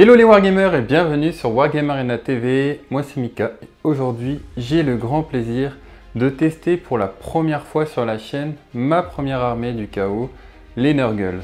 Hello les Wargamers et bienvenue sur Wargame Arena TV, moi c'est Mika. Aujourd'hui j'ai le grand plaisir de tester pour la première fois sur la chaîne ma première armée du chaos, les Nurgle.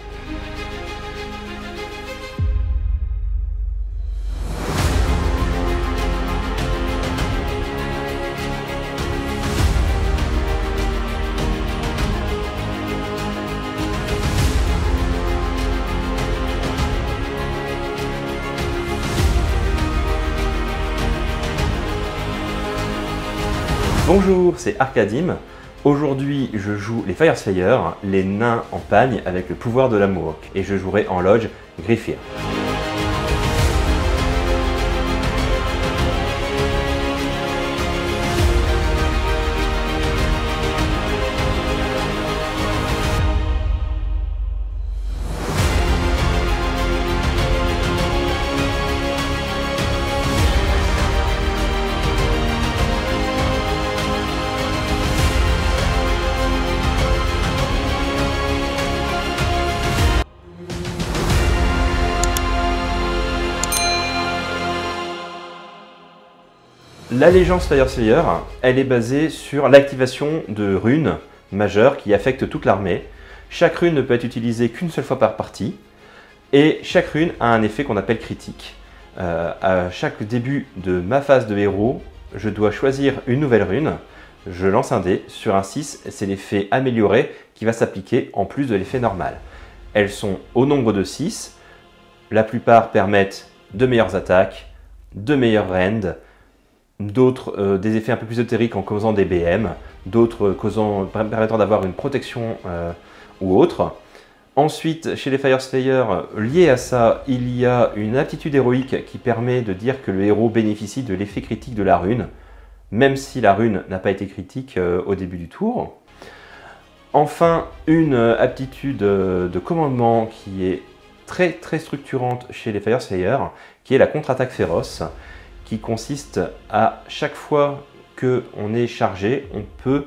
Bonjour, c'est Arkadim. Aujourd'hui, je joue les Fyreslayers, les nains en pagne avec le pouvoir de l'amour, et je jouerai en Lodge Greyfear. L'allégeance Fyreslayer, elle est basée sur l'activation de runes majeures qui affectent toute l'armée. Chaque rune ne peut être utilisée qu'une seule fois par partie, et chaque rune a un effet qu'on appelle critique. À chaque début de ma phase de héros, je dois choisir une nouvelle rune, je lance un dé, sur un 6, c'est l'effet amélioré qui va s'appliquer en plus de l'effet normal. Elles sont au nombre de 6, la plupart permettent de meilleures attaques, de meilleurs rend, d'autres des effets un peu plus ésotériques en causant des BM, d'autres permettant d'avoir une protection ou autre. Ensuite, chez les Fyreslayers, lié à ça, il y a une aptitude héroïque qui permet de dire que le héros bénéficie de l'effet critique de la rune, même si la rune n'a pas été critique au début du tour. Enfin, une aptitude de commandement qui est très structurante chez les Fyreslayers, qui est la contre-attaque féroce, qui consiste à chaque fois qu'on est chargé, on peut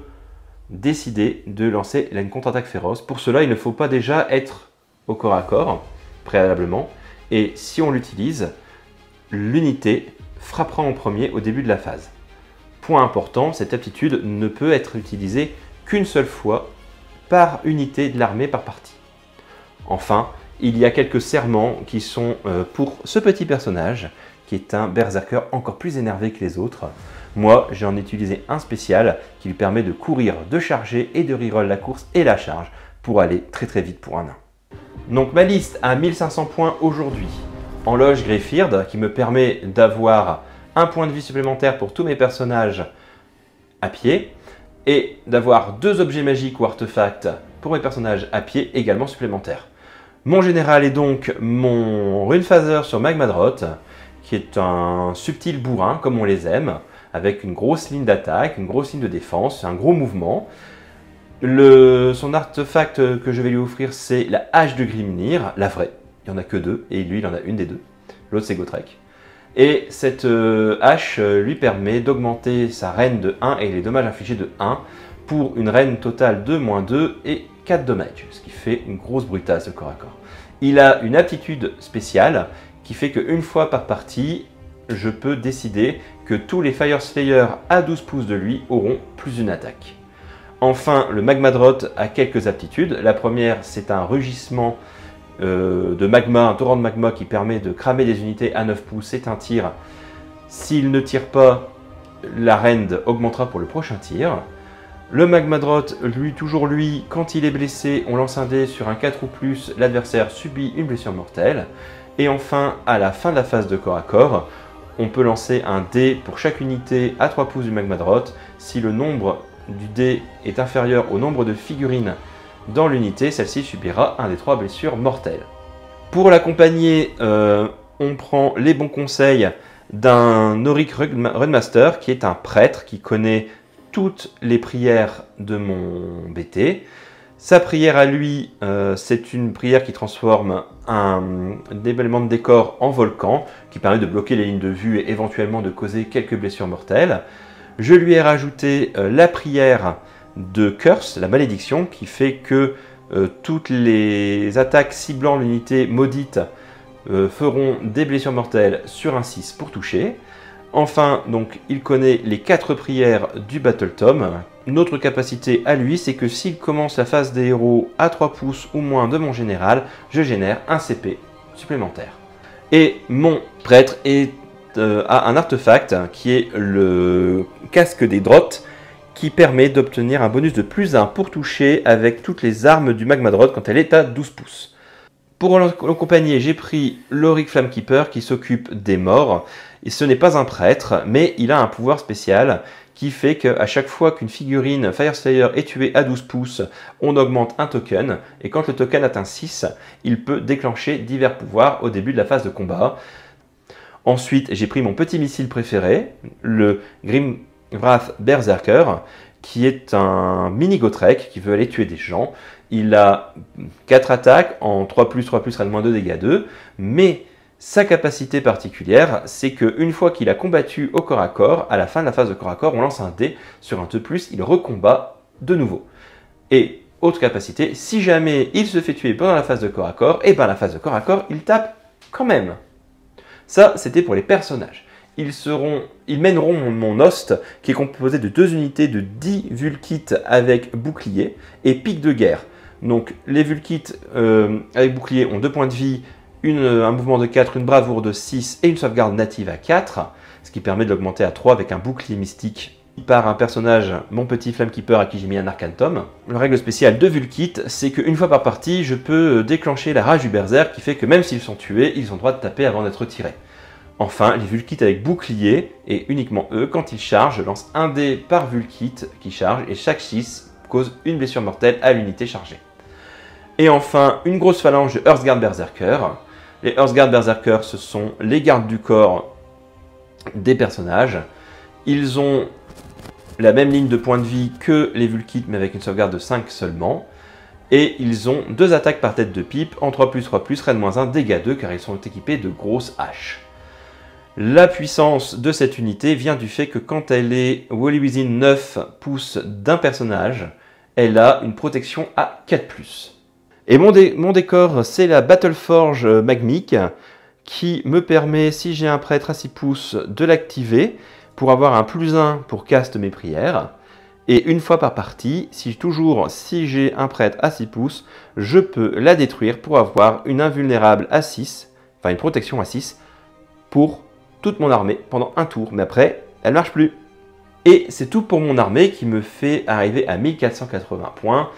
décider de lancer une contre-attaque féroce. Pour cela, il ne faut pas déjà être au corps à corps, préalablement, et si on l'utilise, l'unité frappera en premier au début de la phase. Point important, cette aptitude ne peut être utilisée qu'une seule fois par unité de l'armée par partie. Enfin, il y a quelques serments qui sont pour ce petit personnage, qui est un berserker encore plus énervé que les autres. Moi, j'en ai utilisé un spécial qui lui permet de courir, de charger et de reroll la course et la charge pour aller très vite pour un nain. Donc ma liste a 1500 points aujourd'hui. En Lodge Greyfear, qui me permet d'avoir un point de vie supplémentaire pour tous mes personnages à pied, et d'avoir 2 objets magiques ou artefacts pour mes personnages à pied également supplémentaires. Mon général est donc mon Runephaser sur Magmadroth, qui est un subtil bourrin, comme on les aime, avec une grosse ligne d'attaque, une grosse ligne de défense, un gros mouvement. Son artefact que je vais lui offrir, c'est la hache de Grimnir, la vraie. Il n'y en a que 2, et lui, il en a une des 2. L'autre, c'est Gotrek. Et cette hache lui permet d'augmenter sa reine de 1 et les dommages infligés de 1 pour une reine totale de -2 et 4 dommages, ce qui fait une grosse brutasse de corps à corps. Il a une aptitude spéciale qui fait qu'une fois par partie, je peux décider que tous les Fyreslayers à 12 pouces de lui auront plus une attaque. Enfin, le Magmadroth a quelques aptitudes. La première, c'est un rugissement de magma, un torrent de magma qui permet de cramer des unités à 9 pouces. C'est un tir. S'il ne tire pas, la rend augmentera pour le prochain tir. Le Magmadroth, toujours lui, quand il est blessé, on lance un dé sur un 4 ou plus, l'adversaire subit une blessure mortelle. Et enfin, à la fin de la phase de corps à corps, on peut lancer un dé pour chaque unité à 3 pouces du Magmadroth. Si le nombre du dé est inférieur au nombre de figurines dans l'unité, celle-ci subira un des 3 blessures mortelles. Pour l'accompagner, on prend les bons conseils d'un Auric Runemaster, qui est un prêtre qui connaît toutes les prières de mon BT. Sa prière à lui, c'est une prière qui transforme un élément de décor en volcan, qui permet de bloquer les lignes de vue et éventuellement de causer quelques blessures mortelles. Je lui ai rajouté la prière de Curse, la malédiction, qui fait que toutes les attaques ciblant l'unité maudite feront des blessures mortelles sur un 6 pour toucher. Enfin, donc, il connaît les 4 prières du Battle Tome. Notre capacité à lui, c'est que s'il commence la phase des héros à 3 pouces ou moins de mon général, je génère un CP supplémentaire. Et mon prêtre a un artefact qui est le casque des Drottes, qui permet d'obtenir un bonus de +1 pour toucher avec toutes les armes du Magmadrot quand elle est à 12 pouces. Pour l'accompagner, j'ai pris l'Auric Flamekeeper qui s'occupe des morts. Et ce n'est pas un prêtre, mais il a un pouvoir spécial qui fait qu'à chaque fois qu'une figurine Fyreslayer est tuée à 12 pouces, on augmente un token. Et quand le token atteint 6, il peut déclencher divers pouvoirs au début de la phase de combat. Ensuite, j'ai pris mon petit missile préféré, le Grimwrath Berserker, qui est un mini Gotrek qui veut aller tuer des gens. Il a 4 attaques en 3+, 3+, -2, dégâts 2, mais sa capacité particulière, c'est qu'une fois qu'il a combattu au corps à corps, à la fin de la phase de corps à corps, on lance un dé sur un 2+, il recombat de nouveau. Et autre capacité, si jamais il se fait tuer pendant la phase de corps à corps, et bien la phase de corps à corps, il tape quand même. Ça, c'était pour les personnages. Ils mèneront mon host, qui est composé de 2 unités de 10 Vulkites avec bouclier et pique de guerre. Donc les Vulkites avec bouclier ont 2 points de vie, un mouvement de 4, une bravoure de 6 et une sauvegarde native à 4, ce qui permet de l'augmenter à 3 avec un bouclier mystique par un personnage, mon petit Flamekeeper à qui j'ai mis un Arcantum. La règle spéciale de Vulkite, c'est qu'une fois par partie, je peux déclencher la rage du Berserk qui fait que même s'ils sont tués, ils ont le droit de taper avant d'être tirés. Enfin, les Vulkites avec bouclier, et uniquement eux, quand ils chargent, lancent un dé par Vulkite qui charge, et chaque 6 cause une blessure mortelle à l'unité chargée. Et enfin, une grosse phalange de Hearthguard Berserker. Les Hearthguard Berserker, ce sont les gardes du corps des personnages. Ils ont la même ligne de points de vie que les Vulkites, mais avec une sauvegarde de 5 seulement. Et ils ont 2 attaques par tête de pipe, en 3+, 3+, Raid-1, dégâts 2, car ils sont équipés de grosses haches. La puissance de cette unité vient du fait que quand elle est Wholly Within 9 pouces d'un personnage, elle a une protection à 4+. Et mon décor, c'est la Battleforge Magmique, qui me permet, si j'ai un prêtre à 6 pouces, de l'activer pour avoir un +1 pour cast mes prières. Et une fois par partie, si j'ai un prêtre à 6 pouces, je peux la détruire pour avoir une invulnérable à 6, enfin une protection à 6, pour toute mon armée pendant un tour. Mais après, elle ne marche plus. Et c'est tout pour mon armée qui me fait arriver à 1480 points.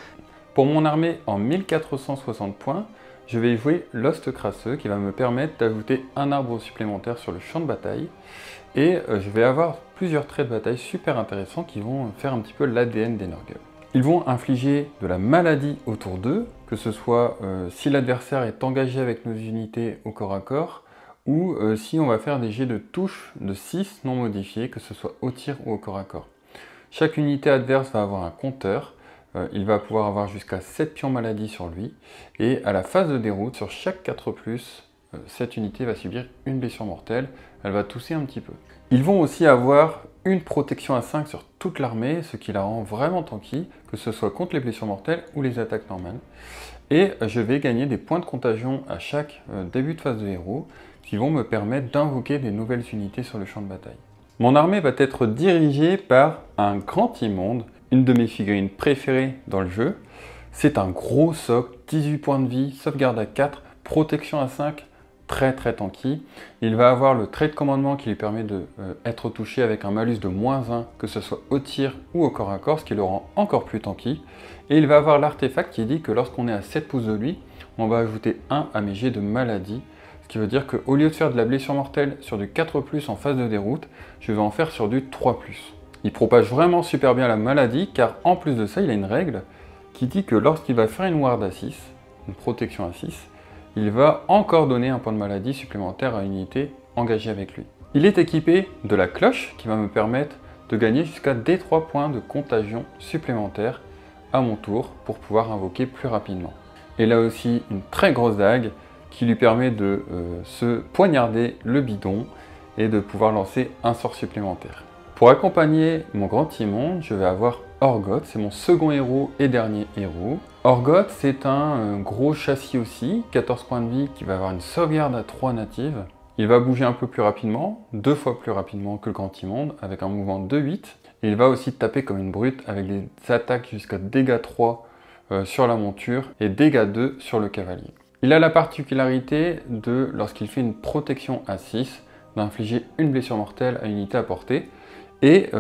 Pour mon armée en 1460 points, je vais jouer Lost Crasseux qui va me permettre d'ajouter un arbre supplémentaire sur le champ de bataille. Et je vais avoir plusieurs traits de bataille super intéressants qui vont faire un petit peu l'ADN des Nurgle. Ils vont infliger de la maladie autour d'eux, que ce soit si l'adversaire est engagé avec nos unités au corps à corps, ou si on va faire des jets de touche de 6 non modifiés, que ce soit au tir ou au corps à corps. Chaque unité adverse va avoir un compteur, il va pouvoir avoir jusqu'à 7 pions maladie sur lui, et à la phase de déroute, sur chaque 4+, cette unité va subir une blessure mortelle, elle va tousser un petit peu. Ils vont aussi avoir une protection à 5 sur toute l'armée, ce qui la rend vraiment tanky, que ce soit contre les blessures mortelles ou les attaques normales. Et je vais gagner des points de contagion à chaque début de phase de héros, qui vont me permettre d'invoquer des nouvelles unités sur le champ de bataille. Mon armée va être dirigée par un grand immonde, une de mes figurines préférées dans le jeu. C'est un gros soc, 18 points de vie, sauvegarde à 4, protection à 5, très tanky. Il va avoir le trait de commandement qui lui permet d'être touché avec un malus de -1, que ce soit au tir ou au corps à corps, ce qui le rend encore plus tanky. Et il va avoir l'artefact qui dit que lorsqu'on est à 7 pouces de lui, on va ajouter 1 à mes jets de maladie. Ce qui veut dire qu'au lieu de faire de la blessure mortelle sur du 4+ en phase de déroute, je vais en faire sur du 3+. Il propage vraiment super bien la maladie, car en plus de ça, il a une règle qui dit que lorsqu'il va faire une ward à 6, une protection à 6, il va encore donner un point de maladie supplémentaire à une unité engagée avec lui. Il est équipé de la cloche qui va me permettre de gagner jusqu'à D3 points de contagion supplémentaires à mon tour pour pouvoir invoquer plus rapidement. Et là aussi, une très grosse dague qui lui permet de se poignarder le bidon et de pouvoir lancer un sort supplémentaire. Pour accompagner mon grand immonde, je vais avoir Orgoth, c'est mon second héros et dernier héros. Orgoth, c'est un gros châssis aussi, 14 points de vie, qui va avoir une sauvegarde à 3 natives. Il va bouger un peu plus rapidement, 2 fois plus rapidement que le Grand Immonde, avec un mouvement de 8. Et il va aussi taper comme une brute avec des attaques jusqu'à dégâts 3 sur la monture et dégâts 2 sur le cavalier. Il a la particularité de, lorsqu'il fait une protection à 6, d'infliger une blessure mortelle à une unité à portée. Et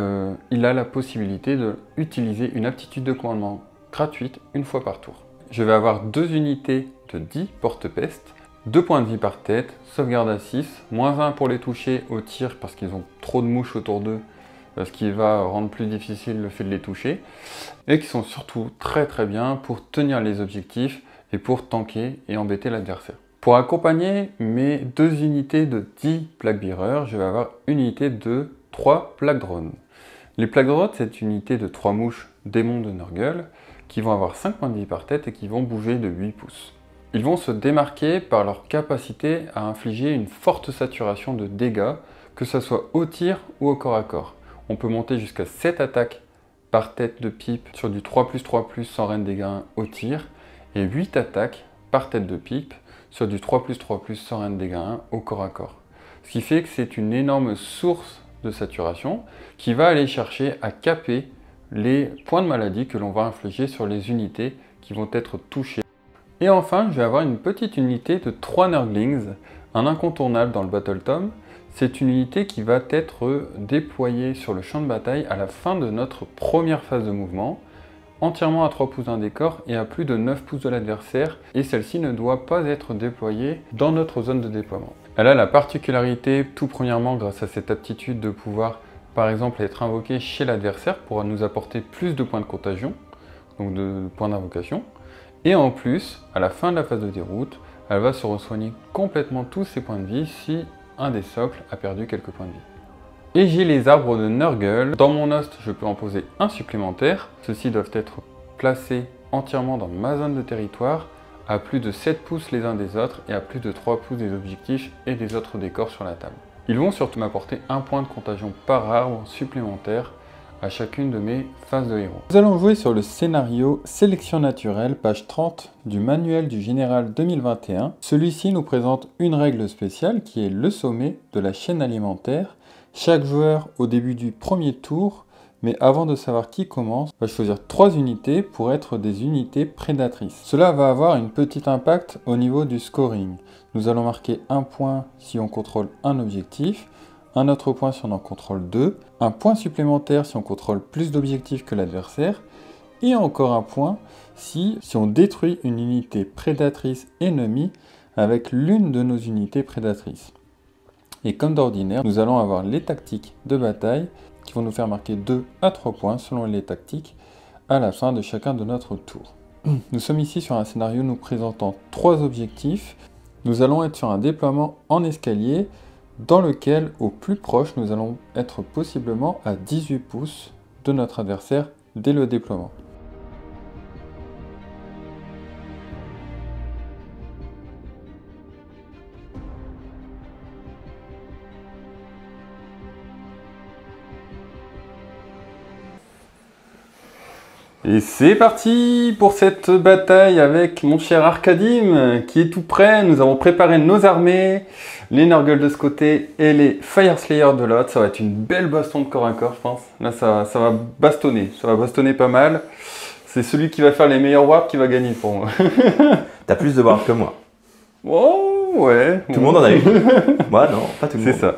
il a la possibilité d'utiliser une aptitude de commandement gratuite une fois par tour. Je vais avoir 2 unités de 10 porte-peste, 2 points de vie par tête, sauvegarde à 6, -1 pour les toucher au tir parce qu'ils ont trop de mouches autour d'eux, ce qui va rendre plus difficile le fait de les toucher, et qui sont surtout très bien pour tenir les objectifs et pour tanker et embêter l'adversaire. Pour accompagner mes 2 unités de 10 plaques bearers, je vais avoir une unité de 3 plaques drones. Les plaques drones, c'est une unité de 3 mouches démons de Nurgle qui vont avoir 5 points de vie par tête et qui vont bouger de 8 pouces. Ils vont se démarquer par leur capacité à infliger une forte saturation de dégâts, que ce soit au tir ou au corps à corps. On peut monter jusqu'à 7 attaques par tête de pipe sur du 3+3+, sans reine dégâts 1 au tir, et 8 attaques par tête de pipe sur du 3+3+, sans reine dégâts 1 au corps à corps. Ce qui fait que c'est une énorme source de saturation qui va aller chercher à caper les points de maladie que l'on va infliger sur les unités qui vont être touchées. Et enfin, je vais avoir une petite unité de 3 Nurglings, un incontournable dans le Battle Tome. C'est une unité qui va être déployée sur le champ de bataille à la fin de notre première phase de mouvement, entièrement à 3 pouces d'un décor et à plus de 9 pouces de l'adversaire, et celle-ci ne doit pas être déployée dans notre zone de déploiement. Elle a la particularité, tout premièrement, grâce à cette aptitude de pouvoir, par exemple, être invoquée chez l'adversaire pour nous apporter plus de points de contagion, donc de points d'invocation. Et en plus, à la fin de la phase de déroute, elle va se re-soigner complètement tous ses points de vie si un des socles a perdu quelques points de vie. Et j'ai les arbres de Nurgle. Dans mon host, je peux en poser un supplémentaire. Ceux-ci doivent être placés entièrement dans ma zone de territoire, à plus de 7 pouces les uns des autres et à plus de 3 pouces des objectifs et des autres décors sur la table. Ils vont surtout m'apporter un point de contagion par arbre supplémentaire à chacune de mes phases de héros. Nous allons jouer sur le scénario Sélection naturelle, page 30 du manuel du général 2021. Celui-ci nous présente une règle spéciale qui est le sommet de la chaîne alimentaire. Chaque joueur au début du premier tour, mais avant de savoir qui commence, va choisir 3 unités pour être des unités prédatrices. Cela va avoir un petit impact au niveau du scoring. Nous allons marquer un point si on contrôle un objectif, un autre point si on en contrôle 2, un point supplémentaire si on contrôle plus d'objectifs que l'adversaire, et encore un point si on détruit une unité prédatrice ennemie avec l'une de nos unités prédatrices. Et comme d'ordinaire, nous allons avoir les tactiques de bataille qui vont nous faire marquer 2 à 3 points selon les tactiques à la fin de chacun de notre tour. Nous sommes ici sur un scénario nous présentant 3 objectifs. Nous allons être sur un déploiement en escalier dans lequel, au plus proche, nous allons être possiblement à 18 pouces de notre adversaire dès le déploiement. Et c'est parti pour cette bataille avec mon cher Arkadim qui est tout prêt. Nous avons préparé nos armées, les Nurgle de ce côté et les Fire Slayer de l'autre. Ça va être une belle baston de corps à corps, je pense. Là, ça va bastonner pas mal. C'est celui qui va faire les meilleurs warps qui va gagner pour moi. T'as plus de warps que moi. Oh, ouais. Tout le monde en a eu. Moi, non, pas tout le monde. C'est ça.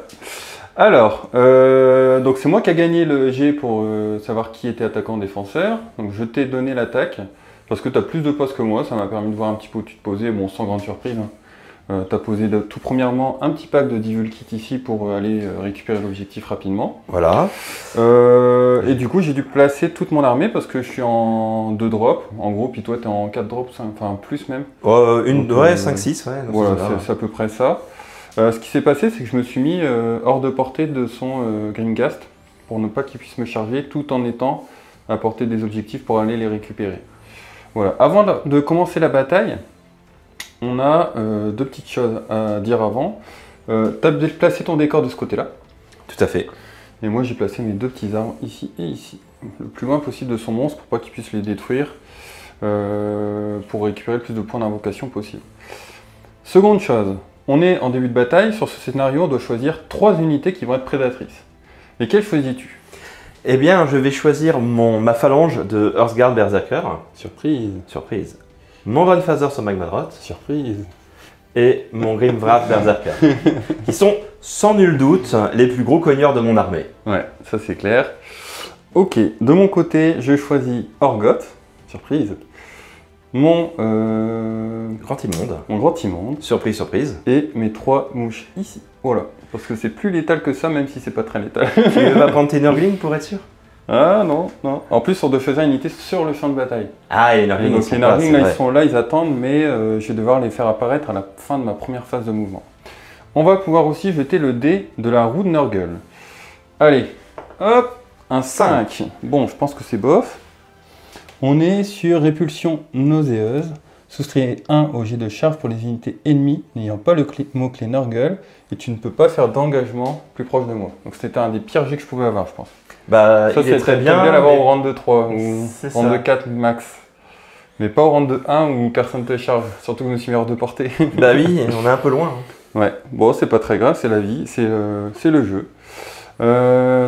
Alors, donc c'est moi qui a gagné le jet pour savoir qui était attaquant-défenseur. Donc je t'ai donné l'attaque, parce que tu as plus de postes que moi, ça m'a permis de voir un petit peu où tu te posais, bon sans grande surprise. Hein. Tu as posé tout premièrement un petit pack de Divul Kit ici pour aller récupérer l'objectif rapidement. Voilà. Et du coup j'ai dû placer toute mon armée parce que je suis en 2 drops, en gros, puis toi tu es en 4 drops, enfin plus même. Ouais, 5-6, ouais. Voilà, c'est à peu près ça. Ce qui s'est passé, c'est que je me suis mis hors de portée de son Grimghast pour ne pas qu'il puisse me charger tout en étant à portée des objectifs pour aller les récupérer. Voilà. Avant de commencer la bataille, on a 2 petites choses à dire avant. Tu as placé ton décor de ce côté-là. Tout à fait. Et moi j'ai placé mes 2 petits arbres ici et ici, le plus loin possible de son monstre pour pas qu'il puisse les détruire. pour récupérer le plus de points d'invocation possible. Seconde chose, on est en début de bataille. Sur ce scénario, on doit choisir 3 unités qui vont être prédatrices. Lesquelles choisis-tu? Eh bien, je vais choisir ma phalange de Hearthguard Berserker. Surprise. Surprise. Mon Grandfather sur Magmadrot. Surprise. Et mon Grimwrath Berserker. Qui sont, sans nul doute, les plus gros cogneurs de mon armée. Ouais, ça c'est clair. Ok, de mon côté, je choisis Orgoth. Surprise. Mon Grand immonde. mon grand immonde. Surprise, surprise. Et mes 3 mouches ici. Voilà. Parce que c'est plus létal que ça, même si c'est pas très létal. Tu vas prendre tes Nurglings pour être sûr? Ah non, non. En plus, on doit choisir une unité sur le champ de bataille. Ah, et les Et Nurglings, donc les Nurglings, là, ils sont là, ils attendent, mais je vais devoir les faire apparaître à la fin de ma première phase de mouvement. On va pouvoir aussi jeter le dé de la roue de Nurgle. Allez, hop, un 5. Bon, je pense que c'est bof. On est sur répulsion nauséeuse. Soustrais 1 au jet de charge pour les unités ennemies n'ayant pas le mot-clé Nurgle et tu ne peux pas faire d'engagement plus proche de moi. Donc c'était un des pires jets que je pouvais avoir, je pense. Bah, Ça, il est très bien. l'avoir mais- au round de 3 ou C'est round ça. de 4 max. Mais pas au round de 1 où personne te charge, surtout que je me suis mis hors de portée. Bah oui, on est un peu loin. Ouais, bon, c'est pas très grave, c'est la vie, c'est le jeu.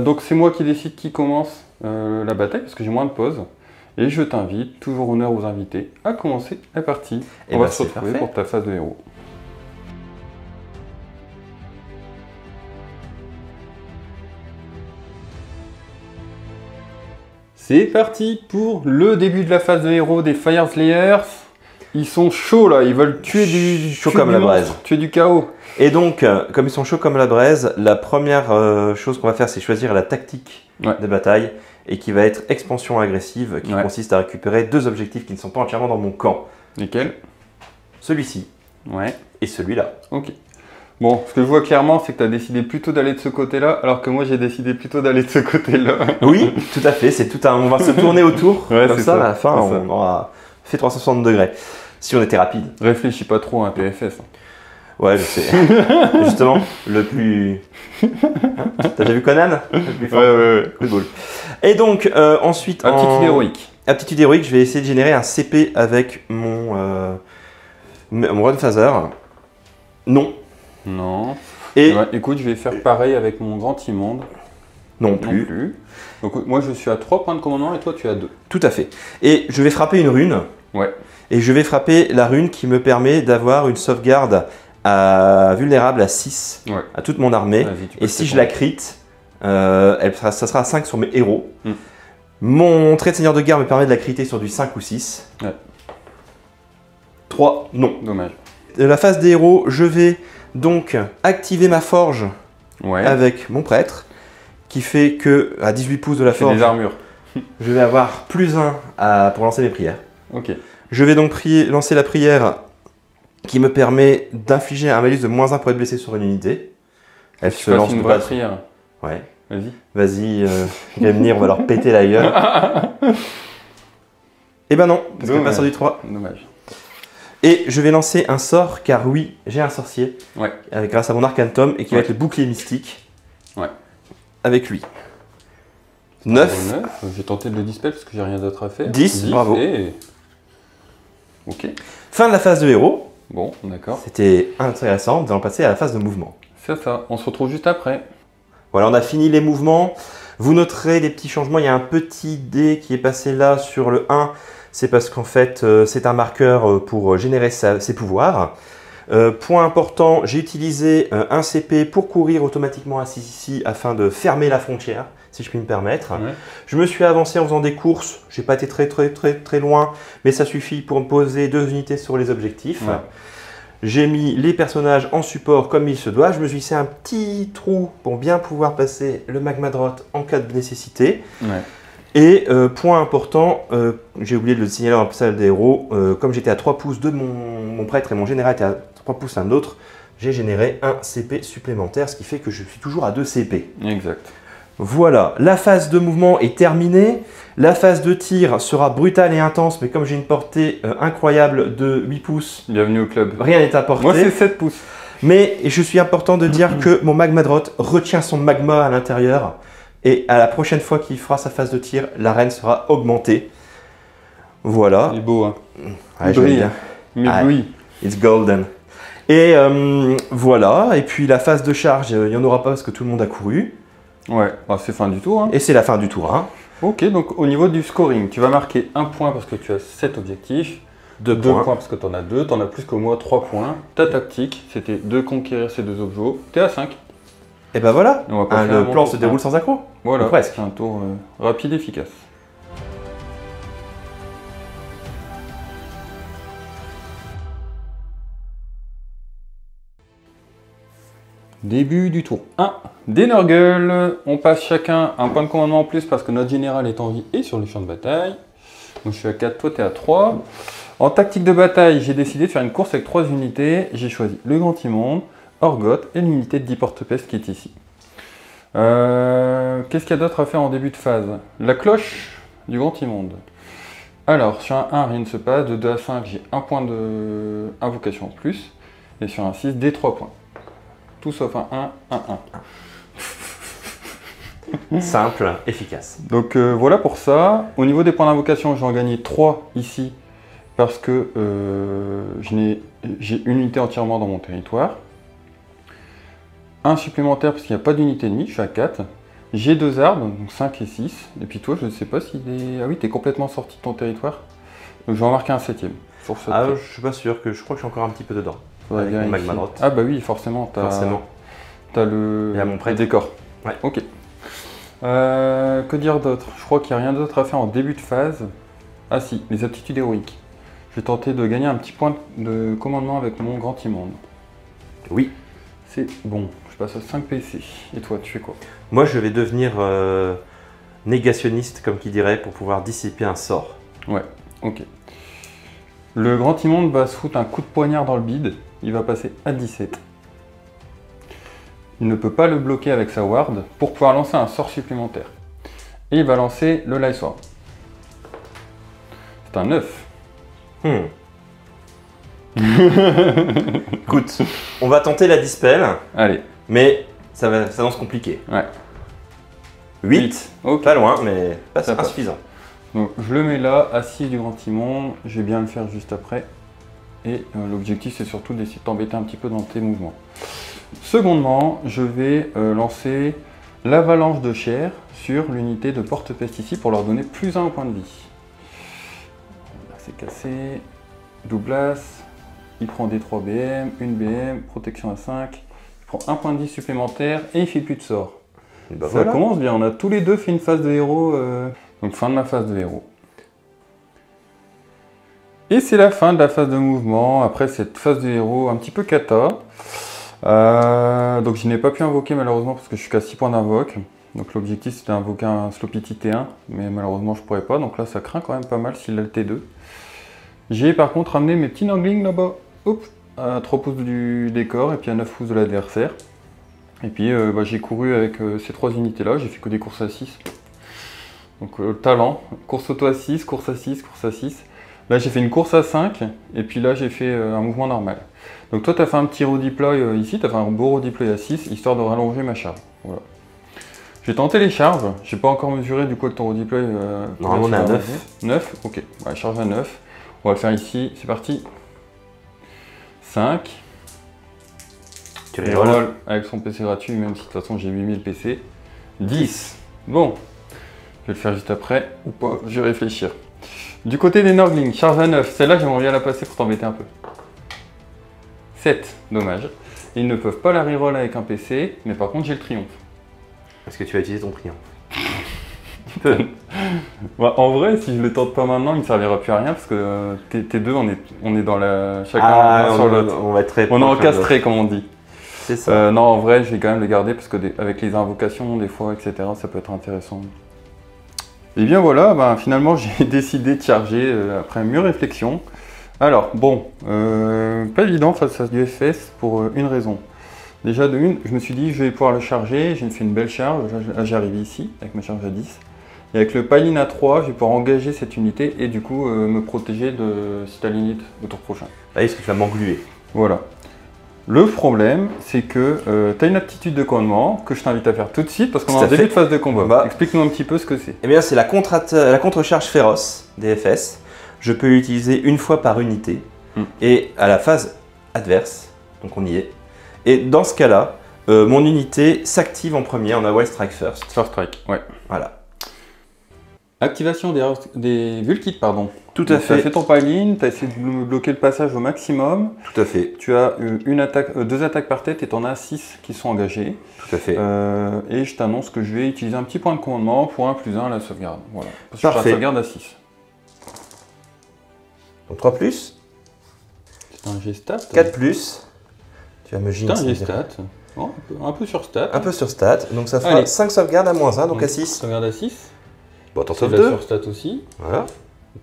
Donc c'est moi qui décide qui commence la bataille parce que j'ai moins de pauses. Et je t'invite, toujours honneur aux invités, à commencer la partie. Et On bah, va se c'est retrouver parfait. pour ta phase de héros. C'est parti pour le début de la phase de héros des Fire Slayers. Ils sont chauds là, ils veulent tuer Chaud tuer comme du la monstre, braise. tuer du chaos. Et donc, comme ils sont chauds comme la braise, la première chose qu'on va faire, c'est choisir la tactique Ouais. de bataille et qui va être expansion agressive, qui Ouais. consiste à récupérer 2 objectifs qui ne sont pas entièrement dans mon camp. Lesquels? Celui-ci Ouais, et celui-là. ok. Bon, ce que je vois clairement, c'est que tu as décidé plutôt d'aller de ce côté-là, alors que moi j'ai décidé plutôt d'aller de ce côté-là. Oui, tout à fait. C'est tout un. On va se tourner autour. Ouais, comme c'est ça, ça, à la fin, c'est ça. on aura fait 360 degrés. Si on était rapide. Réfléchis pas trop à un TFS. hein. Ouais, je sais. Justement, le plus. Hein, t'as déjà vu Conan? Le plus fort. ouais. Coup de boule. Et donc, ensuite. Aptitude héroïque. Aptitude héroïque, je vais essayer de générer un CP avec mon Runphaser. Non. Non. Et Ouais, écoute, je vais faire pareil avec mon grand immonde. non Non plus. plus. Donc moi je suis à 3 points de commandement et toi tu as 2. Tout à fait. Et je vais frapper une rune. Ouais. Et je vais frapper la rune qui me permet d'avoir une sauvegarde vulnérable à 6 Ouais. à toute mon armée. Vas-y, tu peux Et le si je faire. la crit, ça sera 5 sur mes héros. Mm. Mon trait de seigneur de guerre me permet de la criter sur du 5 ou 6. Ouais. 3, non. Dommage. De la phase des héros, je vais donc activer ma forge Ouais. avec mon prêtre, qui fait que à 18 pouces de la C'est forge, des armures. je vais avoir +1 pour lancer mes prières. Ok. Je vais donc lancer la prière qui me permet d'infliger un malus de -1 pour être blessé sur une unité. Elle Tu se fasses lance une de vraie base. prière. Ouais. Vas-y. Vas-y, Grimnir, on va leur péter la gueule. Eh ben non, parce qu'elle Dommage. passe sur du 3. Dommage. Et je vais lancer un sort, car oui, j'ai un sorcier, Ouais. grâce à mon Arcantum, et qui va Ouais. être le bouclier mystique. Ouais. Avec lui. 9. 9. J'ai tenté de le dispel parce que j'ai rien d'autre à faire. 10, bravo. Et... Ok. Fin de la phase de héros. Bon, d'accord. C'était intéressant. Nous allons passer à la phase de mouvement. C'est ça. On se retrouve juste après. Voilà, on a fini les mouvements. Vous noterez les petits changements. Il y a un petit dé qui est passé là sur le 1. C'est parce qu'en fait, c'est un marqueur pour générer ses pouvoirs. Point important, j'ai utilisé un CP pour courir automatiquement à 6 ici afin de fermer la frontière, si je puis me permettre. Ouais. Je me suis avancé en faisant des courses. J'ai pas été très loin, mais ça suffit pour me poser 2 unités sur les objectifs. Ouais. J'ai mis les personnages en support comme il se doit. Je me suis laissé un petit trou pour bien pouvoir passer le Magmadrot en cas de nécessité. Ouais. Et point important, j'ai oublié de le signaler dans la salle des héros, comme j'étais à 3 pouces de mon prêtre et mon général était à 3 pouces un autre, j'ai généré un CP supplémentaire, ce qui fait que je suis toujours à 2 CP. Exact. Voilà, la phase de mouvement est terminée. La phase de tir sera brutale et intense, mais comme j'ai une portée incroyable de 8 pouces, Bienvenue au club. rien n'est apporté. Moi c'est 7 pouces. Mais je suis important de dire que mon Magmadrot retient son magma à l'intérieur. Et à la prochaine fois qu'il fera sa phase de tir, l'arène sera augmentée. Voilà. Il est beau, hein. Ouais, Il j'aime brille. bien. Il Ouais. brille. It's golden. Et voilà, et puis la phase de charge, il n'y en aura pas parce que tout le monde a couru. Ouais, bah, c'est fin du tour. Hein. Et c'est la fin du tour. Hein. Ok, donc au niveau du scoring, tu vas marquer 1 point parce que tu as 7 objectifs. 2 2 points. points parce que tu en as 2. Tu en as plus que moi, 3 points. Ta tactique, c'était de conquérir ces 2 objets. Tu es à 5. Et ben voilà, On va pas faire le un plan bon se tour. déroule sans accroc. Voilà, Ou presque. c'est un tour rapide et efficace. Début du tour 1 d'Energull. On passe chacun un point de commandement en plus parce que notre général est en vie et sur le champ de bataille. Donc je suis à 4, toi tu es à 3. En tactique de bataille, j'ai décidé de faire une course avec 3 unités. J'ai choisi le Grand Immonde, Orgoth et l'unité de 10 porte-peste qui est ici. Qu'est-ce qu'il y a d'autre à faire en début de phase? La cloche du Grand Immonde. Alors, sur un 1, rien ne se passe. De 2 à 5, j'ai un point d'invocation en plus. Et sur un 6, des 3 points. Tout sauf un 1, un 1. Simple, efficace. Donc voilà pour ça. Au niveau des points d'invocation, j'en ai gagné 3 ici. Parce que j'ai une unité entièrement dans mon territoire. Un supplémentaire parce qu'il n'y a pas d'unité ennemie, je suis à 4. J'ai 2 arbres, donc 5 et 6. Et puis toi, je ne sais pas s'il est... Ah oui, tu es complètement sorti de ton territoire. Donc je vais en marquer un 7ème. Sur ce Ah, trait. je suis pas sûr, je crois que je suis encore un petit peu dedans. Faudrait avec mon vérifier. magma drop. Ah bah oui, forcément. Forcément. T'as le... Il y a mon prêtre. le décor. Ouais. Ok. Que dire d'autre? Je crois qu'il n'y a rien d'autre à faire en début de phase. Ah si, les aptitudes héroïques. Je vais tenter de gagner un petit point de commandement avec mon Grand Immonde. Oui. C'est bon. Je passe à 5 PC. Et toi, tu fais quoi? Moi, je vais devenir négationniste, comme qui dirait, pour pouvoir dissiper un sort. Ouais, ok. Le Grand Immonde va se foutre un coup de poignard dans le bide. Il va passer à 17. Il ne peut pas le bloquer avec sa ward pour pouvoir lancer un sort supplémentaire. Et il va lancer le Light Sword. C'est un 9. Écoute, on va tenter la dispel, Allez, mais ça annonce compliqué. ouais. 8, Ok. pas loin, mais pas Ça passe. insuffisant. Donc je le mets là, assis du Grand Immonde. Je vais bien le faire juste après. Et l'objectif, c'est surtout d'essayer de t'embêter un petit peu dans tes mouvements. Secondement, je vais lancer l'avalanche de chair sur l'unité de porte-peste ici pour leur donner plus 1 au point de vie. Là, c'est cassé. Douglas. Il prend des 3 BM, une BM, protection à 5. Il prend un point de vie supplémentaire et il fait plus de sort. Et bah Ça voilà. commence bien. On a tous les deux fait une phase de héros. Donc fin de ma phase de héros. Et c'est la fin de la phase de mouvement, après cette phase de héros un petit peu cata. Donc je n'ai pas pu invoquer malheureusement parce que je suis qu'à 6 points d'invoque. Donc l'objectif c'était d'invoquer un Slopity T1, mais malheureusement je pourrais pas, donc là ça craint quand même pas mal s'il a le T2. J'ai par contre ramené mes petits Nanglings là-bas, hop, à 3 pouces du décor et puis à 9 pouces de l'adversaire. Et puis j'ai couru avec ces 3 unités là, j'ai fait que des courses à 6. Donc talent, course auto à 6, course à 6, course à 6. Là j'ai fait une course à 5 et puis là j'ai fait un mouvement normal. Donc toi tu as fait un petit redeploy ici, tu as fait un beau redeploy à 6 histoire de rallonger ma charge. Voilà. J'ai tenté les charges, j'ai pas encore mesuré du coup avec ton redeploy. Normalement on est à 9. 9, ok, ouais, charge à 9. On va le faire ici, c'est parti. 5. Tu Et les roll avec son PC gratuit, même si de toute façon j'ai 8000 PC. 10. Bon, je vais le faire juste après ou pas, je vais réfléchir. Du côté des Norglings, charge à 9. Celle-là, j'aimerais bien la passer pour t'embêter un peu. 7. Dommage. Ils ne peuvent pas la reroll avec un PC, mais par contre, j'ai le triomphe. Est-ce que tu vas utiliser ton triomphe? Bah, en vrai, si je le tente pas maintenant, il ne servira plus à rien parce que T2, on est dans la. Chacun l'un sur l'autre. On va être très On est proche encastré, comme on dit. C'est ça. Non, en vrai, je vais quand même le garder parce que avec les invocations, des fois, etc., ça peut être intéressant. Et bien voilà, finalement j'ai décidé de charger après mûre réflexion. Alors bon, pas évident face à du FS pour une raison. Déjà de une, je me suis dit je vais pouvoir le charger, j'ai fait une belle charge, là j'arrive ici avec ma charge à 10. Et avec le Paline à 3, je vais pouvoir engager cette unité et du coup me protéger de Stalinite au tour prochain. Ah, est-ce que tu vas m'engluer? Voilà. Le problème, c'est que tu as une aptitude de commandement que je t'invite à faire tout de suite parce qu'on est en début de phase de combat. Bah, explique-nous un petit peu ce que c'est. Eh bien, c'est la contre-charge féroce des FS. je peux l'utiliser une fois par unité. Et à la phase adverse, donc on y est. Et dans ce cas-là, mon unité s'active en premier en Wild Strike First. First Strike, ouais. Voilà. Activation des Vulkits, pardon. Tout à fait. Tu as fait ton piling, tu as essayé de bloquer le passage au maximum. Tout à fait. Tu as deux attaques par tête et tu en as 6 qui sont engagées. Tout à fait. Et je t'annonce que je vais utiliser un petit point de commandement pour 1+1 à la sauvegarde. Voilà. Parce que parfait. je sauvegarde à 6. Donc 3+. C'est un G-stat. 4+. Tu vas me C'est un G-stat. Oh, un peu sur stat. Un peu sur stat. Donc ça fera 5 sauvegardes à -1, donc à 6. Sauvegarde à 6. Bon, t'en C'est sauves la 2. sur stat aussi. Voilà.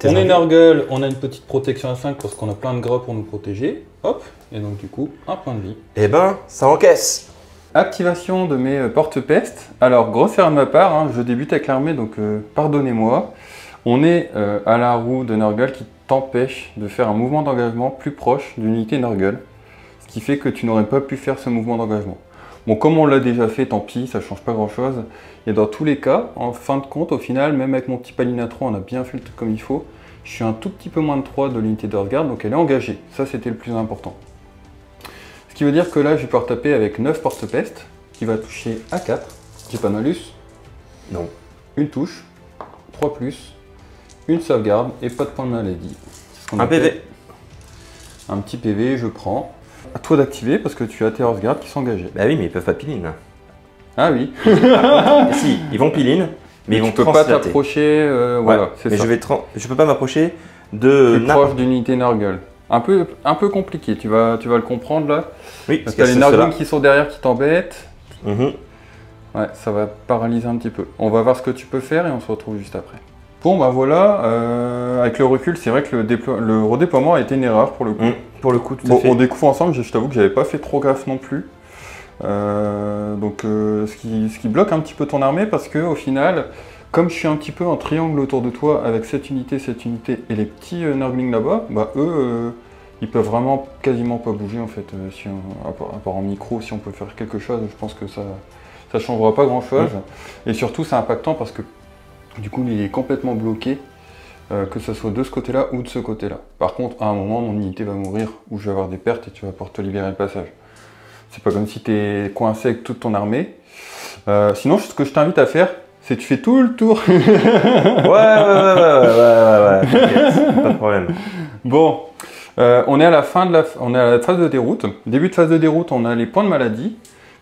On est Nurgle, on a une petite protection à 5 parce qu'on a plein de gras pour nous protéger. Hop. Et donc du coup, un point de vie. Eh ben, ça encaisse. Activation de mes porte-peste. Alors, grosse erreur de ma part, hein, je débute avec l'armée, donc pardonnez-moi. On est à la roue de Nurgle qui t'empêche de faire un mouvement d'engagement plus proche d'une unité Nurgle. Ce qui fait que tu n'aurais pas pu faire ce mouvement d'engagement. Bon, comme on l'a déjà fait, tant pis, ça ne change pas grand-chose. Et dans tous les cas, en fin de compte, au final, même avec mon petit paline à 3, on a bien fait le truc comme il faut. Je suis un tout petit peu moins de 3 de l'unité d'Earthguard, donc elle est engagée. Ça, c'était le plus important. Ce qui veut dire que là, je vais pouvoir taper avec 9 porte-peste, qui va toucher à 4. J'ai pas de malus. Non. Une touche, 3+, une sauvegarde et pas de point de maladie. Un PV. Un petit PV, je prends. À toi d'activer parce que tu as tes Earthguard qui sont engagés. Bah oui, mais ils peuvent pas piline. Ah oui. Si, ils vont piline, mais ils vont tu peux pas t'approcher. Voilà, c'est mais ça. je peux pas m'approcher de plus proche d'une unité Nurgle. Un peu compliqué, tu vas le comprendre là. Oui, parce que t'as les Nurgle qui sont derrière qui t'embêtent. Ouais, ça va paralyser un petit peu. On va voir ce que tu peux faire et on se retrouve juste après. Bon bah voilà, avec le recul, c'est vrai que le redéploiement a été une erreur pour le coup. Pour le coup, tout à fait. On découvre ensemble, je t'avoue que j'avais pas fait trop gaffe non plus. Ce qui bloque un petit peu ton armée parce que au final, comme je suis un petit peu en triangle autour de toi avec cette unité et les petits Nurglings là-bas, bah eux, ils peuvent vraiment quasiment pas bouger en fait. À part en micro, si on peut faire quelque chose, je pense que ça changera pas grand-chose. Et surtout, c'est impactant parce que du coup, il est complètement bloqué, que ce soit de ce côté-là ou de ce côté-là. Par contre, à un moment, mon unité va mourir ou je vais avoir des pertes et tu vas pouvoir te libérer le passage. C'est pas comme si tu es coincé avec toute ton armée. Sinon, ce que je t'invite à faire, c'est que tu fais tout le tour. ouais, pas de problème. Bon, on est à la on est à la phase de déroute. Début de phase de déroute, on a les points de maladie.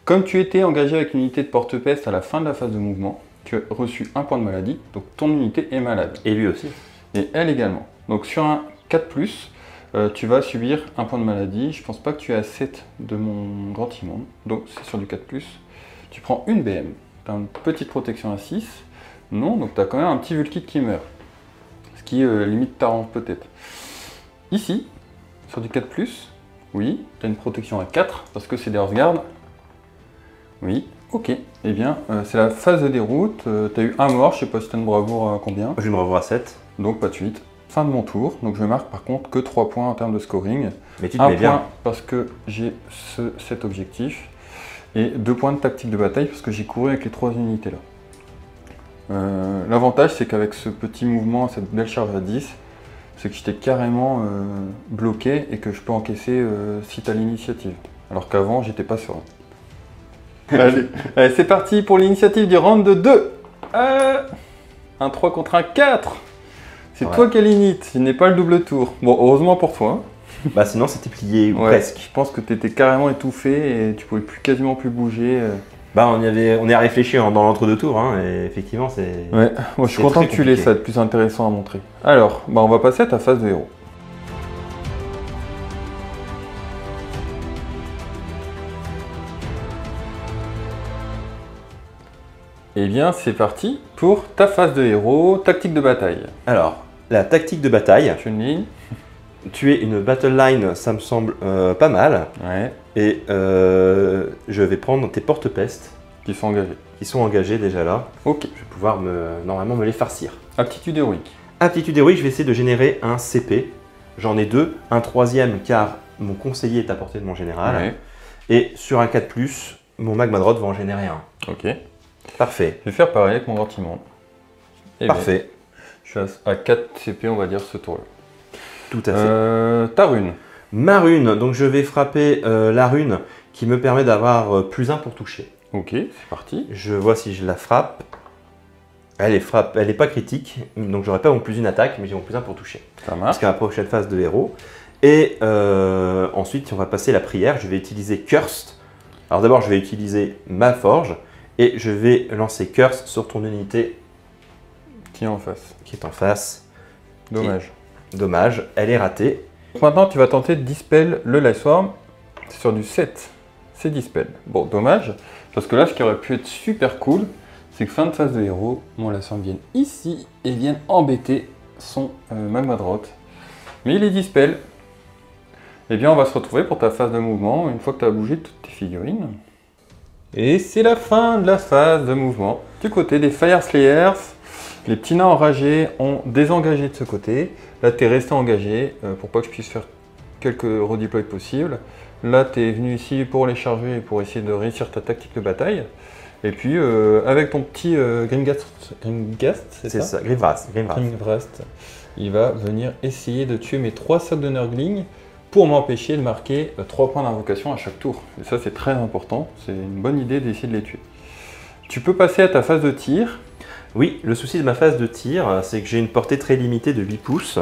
Comme tu étais engagé avec une unité de porte-peste à la fin de la phase de mouvement, tu as reçu un point de maladie, donc ton unité est malade. Et lui aussi. Et elle également. Donc sur un 4+, tu vas subir un point de maladie. Je pense pas que tu as 7 de mon grand immonde, donc c'est sur du 4+. Tu prends une BM, tu as une petite protection à 6. Non, donc tu as quand même un petit Vulkit qui meurt. Ce qui limite t'arrange peut-être. Ici, sur du 4+, oui, tu as une protection à 4 parce que c'est des Earthguard. Oui, ok. Eh bien, c'est la phase de déroute. Tu as eu un mort, je sais pas si tu as une bravoure à combien. J'ai une bravoure à 7. Donc pas de suite. Fin de mon tour, donc je marque par contre que 3 points en termes de scoring. Mais tu te mets bien. 1 point parce que j'ai cet objectif. Et 2 points de tactique de bataille parce que j'ai couru avec les 3 unités là. L'avantage c'est qu'avec ce petit mouvement, cette belle charge à 10, c'est que j'étais carrément bloqué et que je peux encaisser si tu as l'initiative. Alors qu'avant, j'étais pas serein. Allez, c'est parti pour l'initiative du round de 2. Un 3 contre un 4. C'est toi qui as l'init, il n'est pas le double tour. Bon, heureusement pour toi. Bah sinon c'était plié presque. Je pense que tu étais carrément étouffé et tu pouvais quasiment plus bouger. Bah on y a réfléchi dans l'entre-deux tours, hein, et effectivement c'est... Ouais, moi je suis content que tu l'aies, ça va être plus intéressant à montrer. Alors, bah on va passer à ta phase de héros. Eh bien, c'est parti pour ta phase de héros, tactique de bataille. Alors, la tactique de bataille. Tu une ligne. Tu es une battle line, ça me semble pas mal. Ouais. Et je vais prendre tes porte-peste. Qui sont engagés. Qui sont engagés déjà là. Ok. Je vais pouvoir normalement me les farcir. Aptitude héroïque. Aptitude héroïque, je vais essayer de générer un CP. J'en ai 2. Un 3e car mon conseiller est à portée de mon général. Ouais. Et sur un 4+, mon Magmadrot va en générer un. Ok. Parfait. Je vais faire pareil avec mon grand immonde. Parfait. Je suis à 4 CP, on va dire, ce tour-là. Tout à fait. Ta rune. Ma rune, donc je vais frapper la rune qui me permet d'avoir +1 pour toucher. Ok, c'est parti. Je vois si je la frappe. Elle est pas critique, donc j'aurai pas mon +1 attaque, mais j'ai mon +1 pour toucher. Ça marche. Jusqu'à la prochaine phase de héros. Et ensuite, on va passer la prière. Je vais utiliser Cursed. Alors d'abord, je vais utiliser ma forge et je vais lancer Curse sur ton unité Qui est en face. qui est en face. Dommage. Dommage, elle est ratée. Maintenant, tu vas tenter de dispel le Lightsworm. C'est sur du 7. C'est dispel. Bon, dommage. Parce que là, ce qui aurait pu être super cool, c'est que fin de phase de héros, mon Lightsworm vienne ici et vienne embêter son Magmadrot. Mais il est dispel. Eh bien, on va se retrouver pour ta phase de mouvement une fois que tu as bougé toutes tes figurines. Et c'est la fin de la phase de mouvement. Du côté des Fire Slayers, les petits nains enragés ont désengagé de ce côté. Là, tu es resté engagé pour pas que je puisse faire quelques redeploys possibles. Là, tu es venu ici pour les charger et pour essayer de réussir ta tactique de bataille. Et puis, avec ton petit Grimghast, c'est ça, Grimghast. Grimghast, il va venir essayer de tuer mes 3 socles de Nurgling pour m'empêcher de marquer 3 points d'invocation à chaque tour. Et ça, c'est très important. C'est une bonne idée d'essayer de les tuer. Tu peux passer à ta phase de tir. Oui, le souci de ma phase de tir, c'est que j'ai une portée très limitée de 8 pouces.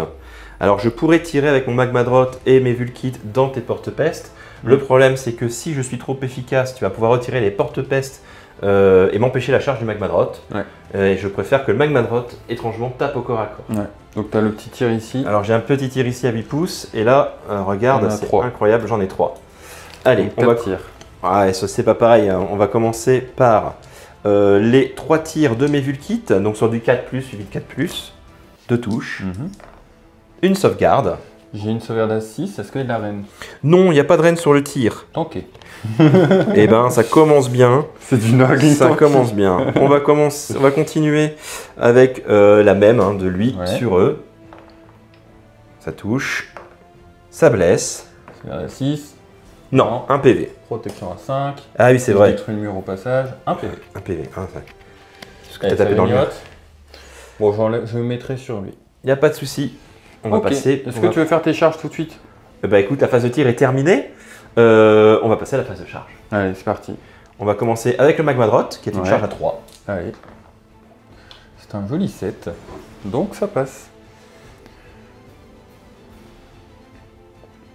Alors, je pourrais tirer avec mon Magmadrot et mes Vulkites dans tes porte-pestes. Le problème, c'est que si je suis trop efficace, tu vas pouvoir retirer les porte-pestes et m'empêcher la charge du Magmadrot. Ouais. Et je préfère que le Magmadrot, étrangement, tape au corps à corps. Ouais. Donc tu as le petit tir ici. Alors j'ai un petit tir ici à 8 pouces, et là, regarde, c'est incroyable, j'en ai 3. Allez, donc, on va... tirs. Ouais, ça c'est pas pareil, hein. On va commencer par les 3 tirs de mes Vulkites, donc sur du 4+, suivi de 4+, 2 touches, une sauvegarde. J'ai une sauvegarde à 6, est-ce qu'il y a de la reine? Non, il n'y a pas de reine sur le tir. Tentez. Eh ben, ça commence bien. C'est du Nurgling. Ça commence bien. On va continuer avec la même hein, de lui sur eux. Ça touche. Ça blesse. Sauvegarde à 6. Non, 1 PV. Protection à 5. Ah oui, c'est vrai. Détruit le mur au passage. 1 PV. 1 PV. Parce que t'as tapé dans le mur. Bon, je le mettrai sur lui. Il n'y a pas de souci. On va passer. Est-ce que tu veux faire tes charges tout de suite? Bah écoute, la phase de tir est terminée. On va passer à la phase de charge. Allez, c'est parti. On va commencer avec le Magmadrot, qui est une charge à 3. Allez. C'est un joli 7. Donc ça passe.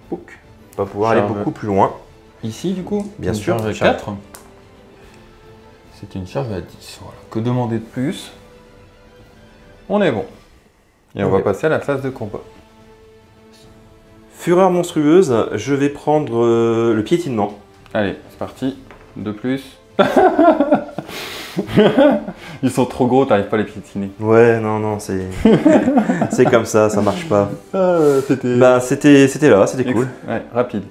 Pouc. On va pouvoir aller beaucoup plus loin. Ici, du coup, bien sûr. Charge à 4. C'est une charge à 10. Voilà. Que demander de plus? On est bon. Et on va passer à la phase de combat. Fureur monstrueuse, je vais prendre le piétinement. Allez, c'est parti. De plus. Ils sont trop gros, t'arrives pas à les piétiner. Ouais, non, c'est c'est comme ça, ça marche pas. C'était là, c'était cool. Ouais, rapide.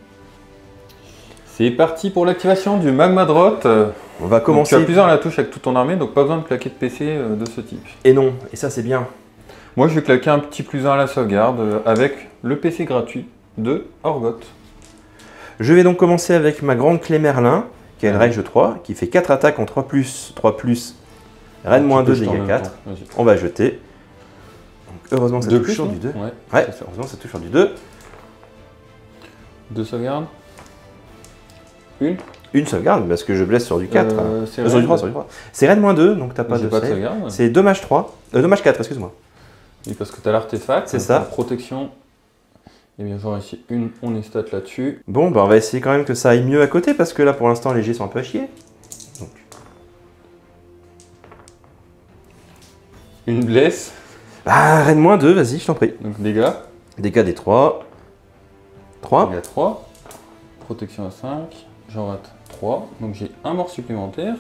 C'est parti pour l'activation du Magmadrot. On va commencer. Donc, tu appuies dans la touche avec toute ton armée, donc pas besoin de claquer de PC de ce type. Et non, et ça c'est bien. Moi je vais claquer un petit +1 à la sauvegarde avec le PC gratuit de Orgoth. Je vais donc commencer avec ma grande clé Merlin, qui a une range 3, qui fait 4 attaques en 3+, 3+, reine -2, dégâts 4. On va jeter. Donc, heureusement que ça touche sur du 2. Ouais, heureusement que ça touche sur du 2. 2 sauvegardes. Une sauvegarde, parce que je blesse sur du 4. Sur du 3, sur du 3. C'est reine -2, donc t'as pas de sauvegarde. C'est dommage 3. Dommage 4, excuse-moi. Oui, parce que tu as l'artefact. C'est ça. Protection. Et bien, genre ici, on est stat là-dessus. Bon, bah on va essayer quand même que ça aille mieux à côté, parce que là, pour l'instant, les jets sont un peu à chier. Donc. Une blesse. Ah, reine -2, vas-y, je t'en prie. Donc dégâts. Dégâts des 3. 3. Dégâts 3. Protection à 5. J'en rate 3. Donc j'ai un mort supplémentaire.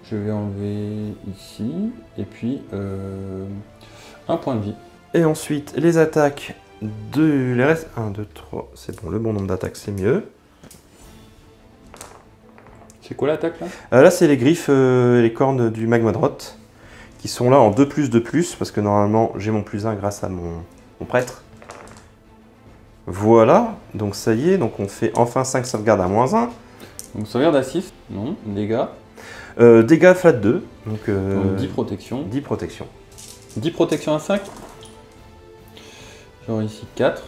Je vais enlever ici. Et puis un point de vie. Et ensuite, les attaques de... Les restes... 1, 2, 3. C'est bon, le bon nombre d'attaques, c'est mieux. C'est quoi l'attaque là? Là, c'est les griffes, les cornes du Magmadrot, qui sont là en 2+, parce que normalement, j'ai mon +1 grâce à mon prêtre. Voilà, donc ça y est, donc on fait enfin 5 sauvegardes à -1. Donc sauvegarde à 6, non, dégâts. Dégâts flat 2, donc 10 protections. 10 protections. 10 protections à 5. Genre ici 4.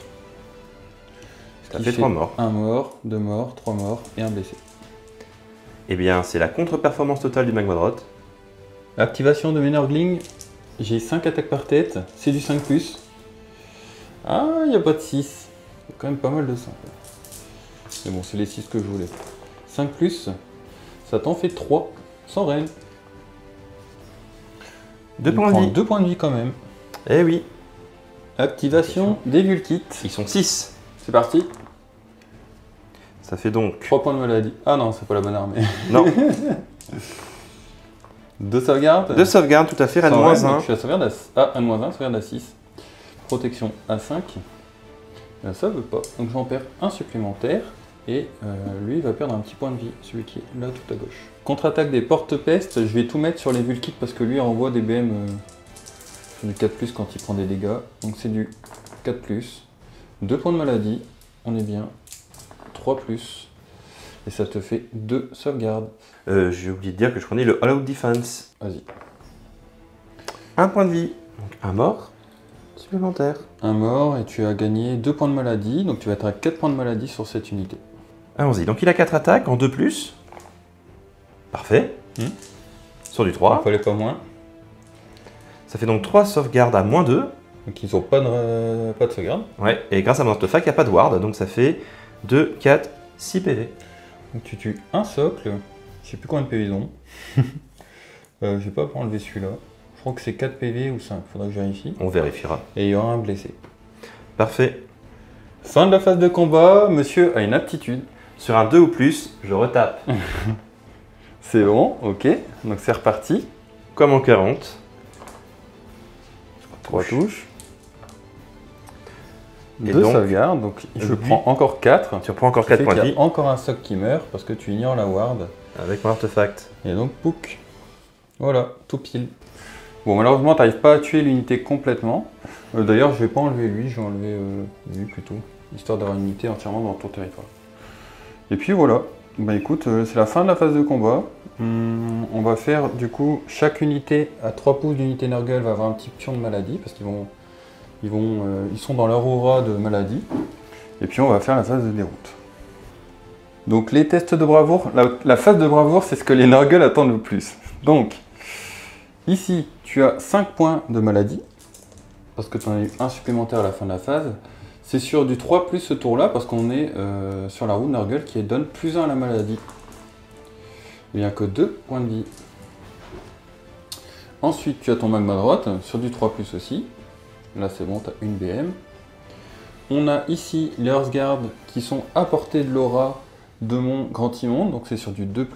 Ça fait 3 morts. Un mort, 2 morts, 3 morts et un blessé. Eh bien, c'est la contre-performance totale du Magmadrot. Activation de mes Nurgling. J'ai 5 attaques par tête. C'est du 5+. Ah, il n'y a pas de 6. C'est quand même pas mal de ça. Mais bon, c'est les 6 que je voulais. 5+, ça t'en fait 3. Sans reine. 2 points de vie. 2 points de vie quand même. Eh oui. Activation des Vulkites. Ils sont 6. C'est parti. Ça fait donc... 3 points de maladie. Ah non, c'est pas la bonne armée. Non. 2 sauvegardes. 2 sauvegardes, tout à fait. Sans reine, -1. donc je suis à sauvegarde à 1-1, sauvegarde à 6. Protection à 5. Ça veut pas. Donc j'en perds un supplémentaire. Et lui, il va perdre un petit point de vie, celui qui est là tout à gauche. Contre-attaque des porte-peste, je vais tout mettre sur les Vulkites parce que lui renvoie des BM sur du 4+, quand il prend des dégâts. Donc c'est du 4+. 2 points de maladie, on est bien. 3+. Et ça te fait 2 sauvegardes. J'ai oublié de dire que je prenais le All Out Defense. Vas-y. 1 point de vie. Donc un mort supplémentaire. Un mort et tu as gagné 2 points de maladie. Donc tu vas être à 4 points de maladie sur cette unité. Allons-y. Donc il a 4 attaques en 2+. Parfait. Sur du 3. Il fallait pas moins. Ça fait donc 3 sauvegardes à -2. Donc ils n'ont pas de sauvegarde. Ouais, et grâce à mon artefact, il n'y a pas de ward, donc ça fait 2, 4, 6 PV. Donc tu tues un socle. Je sais plus combien de PV ils ont. Je vais pas enlever celui-là. Je crois que c'est 4 PV ou 5. Faudra que je vérifie. On vérifiera. Et il y aura un blessé. Parfait. Fin de la phase de combat. Monsieur a une aptitude. Sur un 2 ou plus, je retape. C'est bon, ok. Donc c'est reparti. Comme en 40. 3 touches. Et 2 donc, sauvegardes. Donc je lui, prends encore 4. Tu reprends encore Ça 4 fait points de qu'il y vie a encore un socle qui meurt parce que tu ignores la ward. avec mon artefact. Et donc pouc. Voilà, tout pile. Bon, malheureusement, tu n'arrives pas à tuer l'unité complètement. D'ailleurs, je vais pas enlever lui, je vais enlever lui plutôt, histoire d'avoir une unité entièrement dans ton territoire. Et puis voilà. Bah écoute, c'est la fin de la phase de combat. On va faire du coup, chaque unité à 3 pouces d'unité Nurgle va avoir un petit pion de maladie parce qu'ils sont dans leur aura de maladie. Et puis on va faire la phase de déroute. Donc les tests de bravoure, la phase de bravoure, c'est ce que les Nurgle attendent le plus. Donc ici, tu as 5 points de maladie parce que tu en as eu un supplémentaire à la fin de la phase. C'est sur du 3+ ce tour-là, parce qu'on est sur la roue de Nurgle qui donne +1 à la maladie. Il n'y a que 2 points de vie. Ensuite, tu as ton Magmadrot, sur du 3+ aussi. Là, c'est bon, tu as une BM. On a ici les Earthguard qui sont à portée de l'aura de mon Grand Immonde, donc c'est sur du 2+.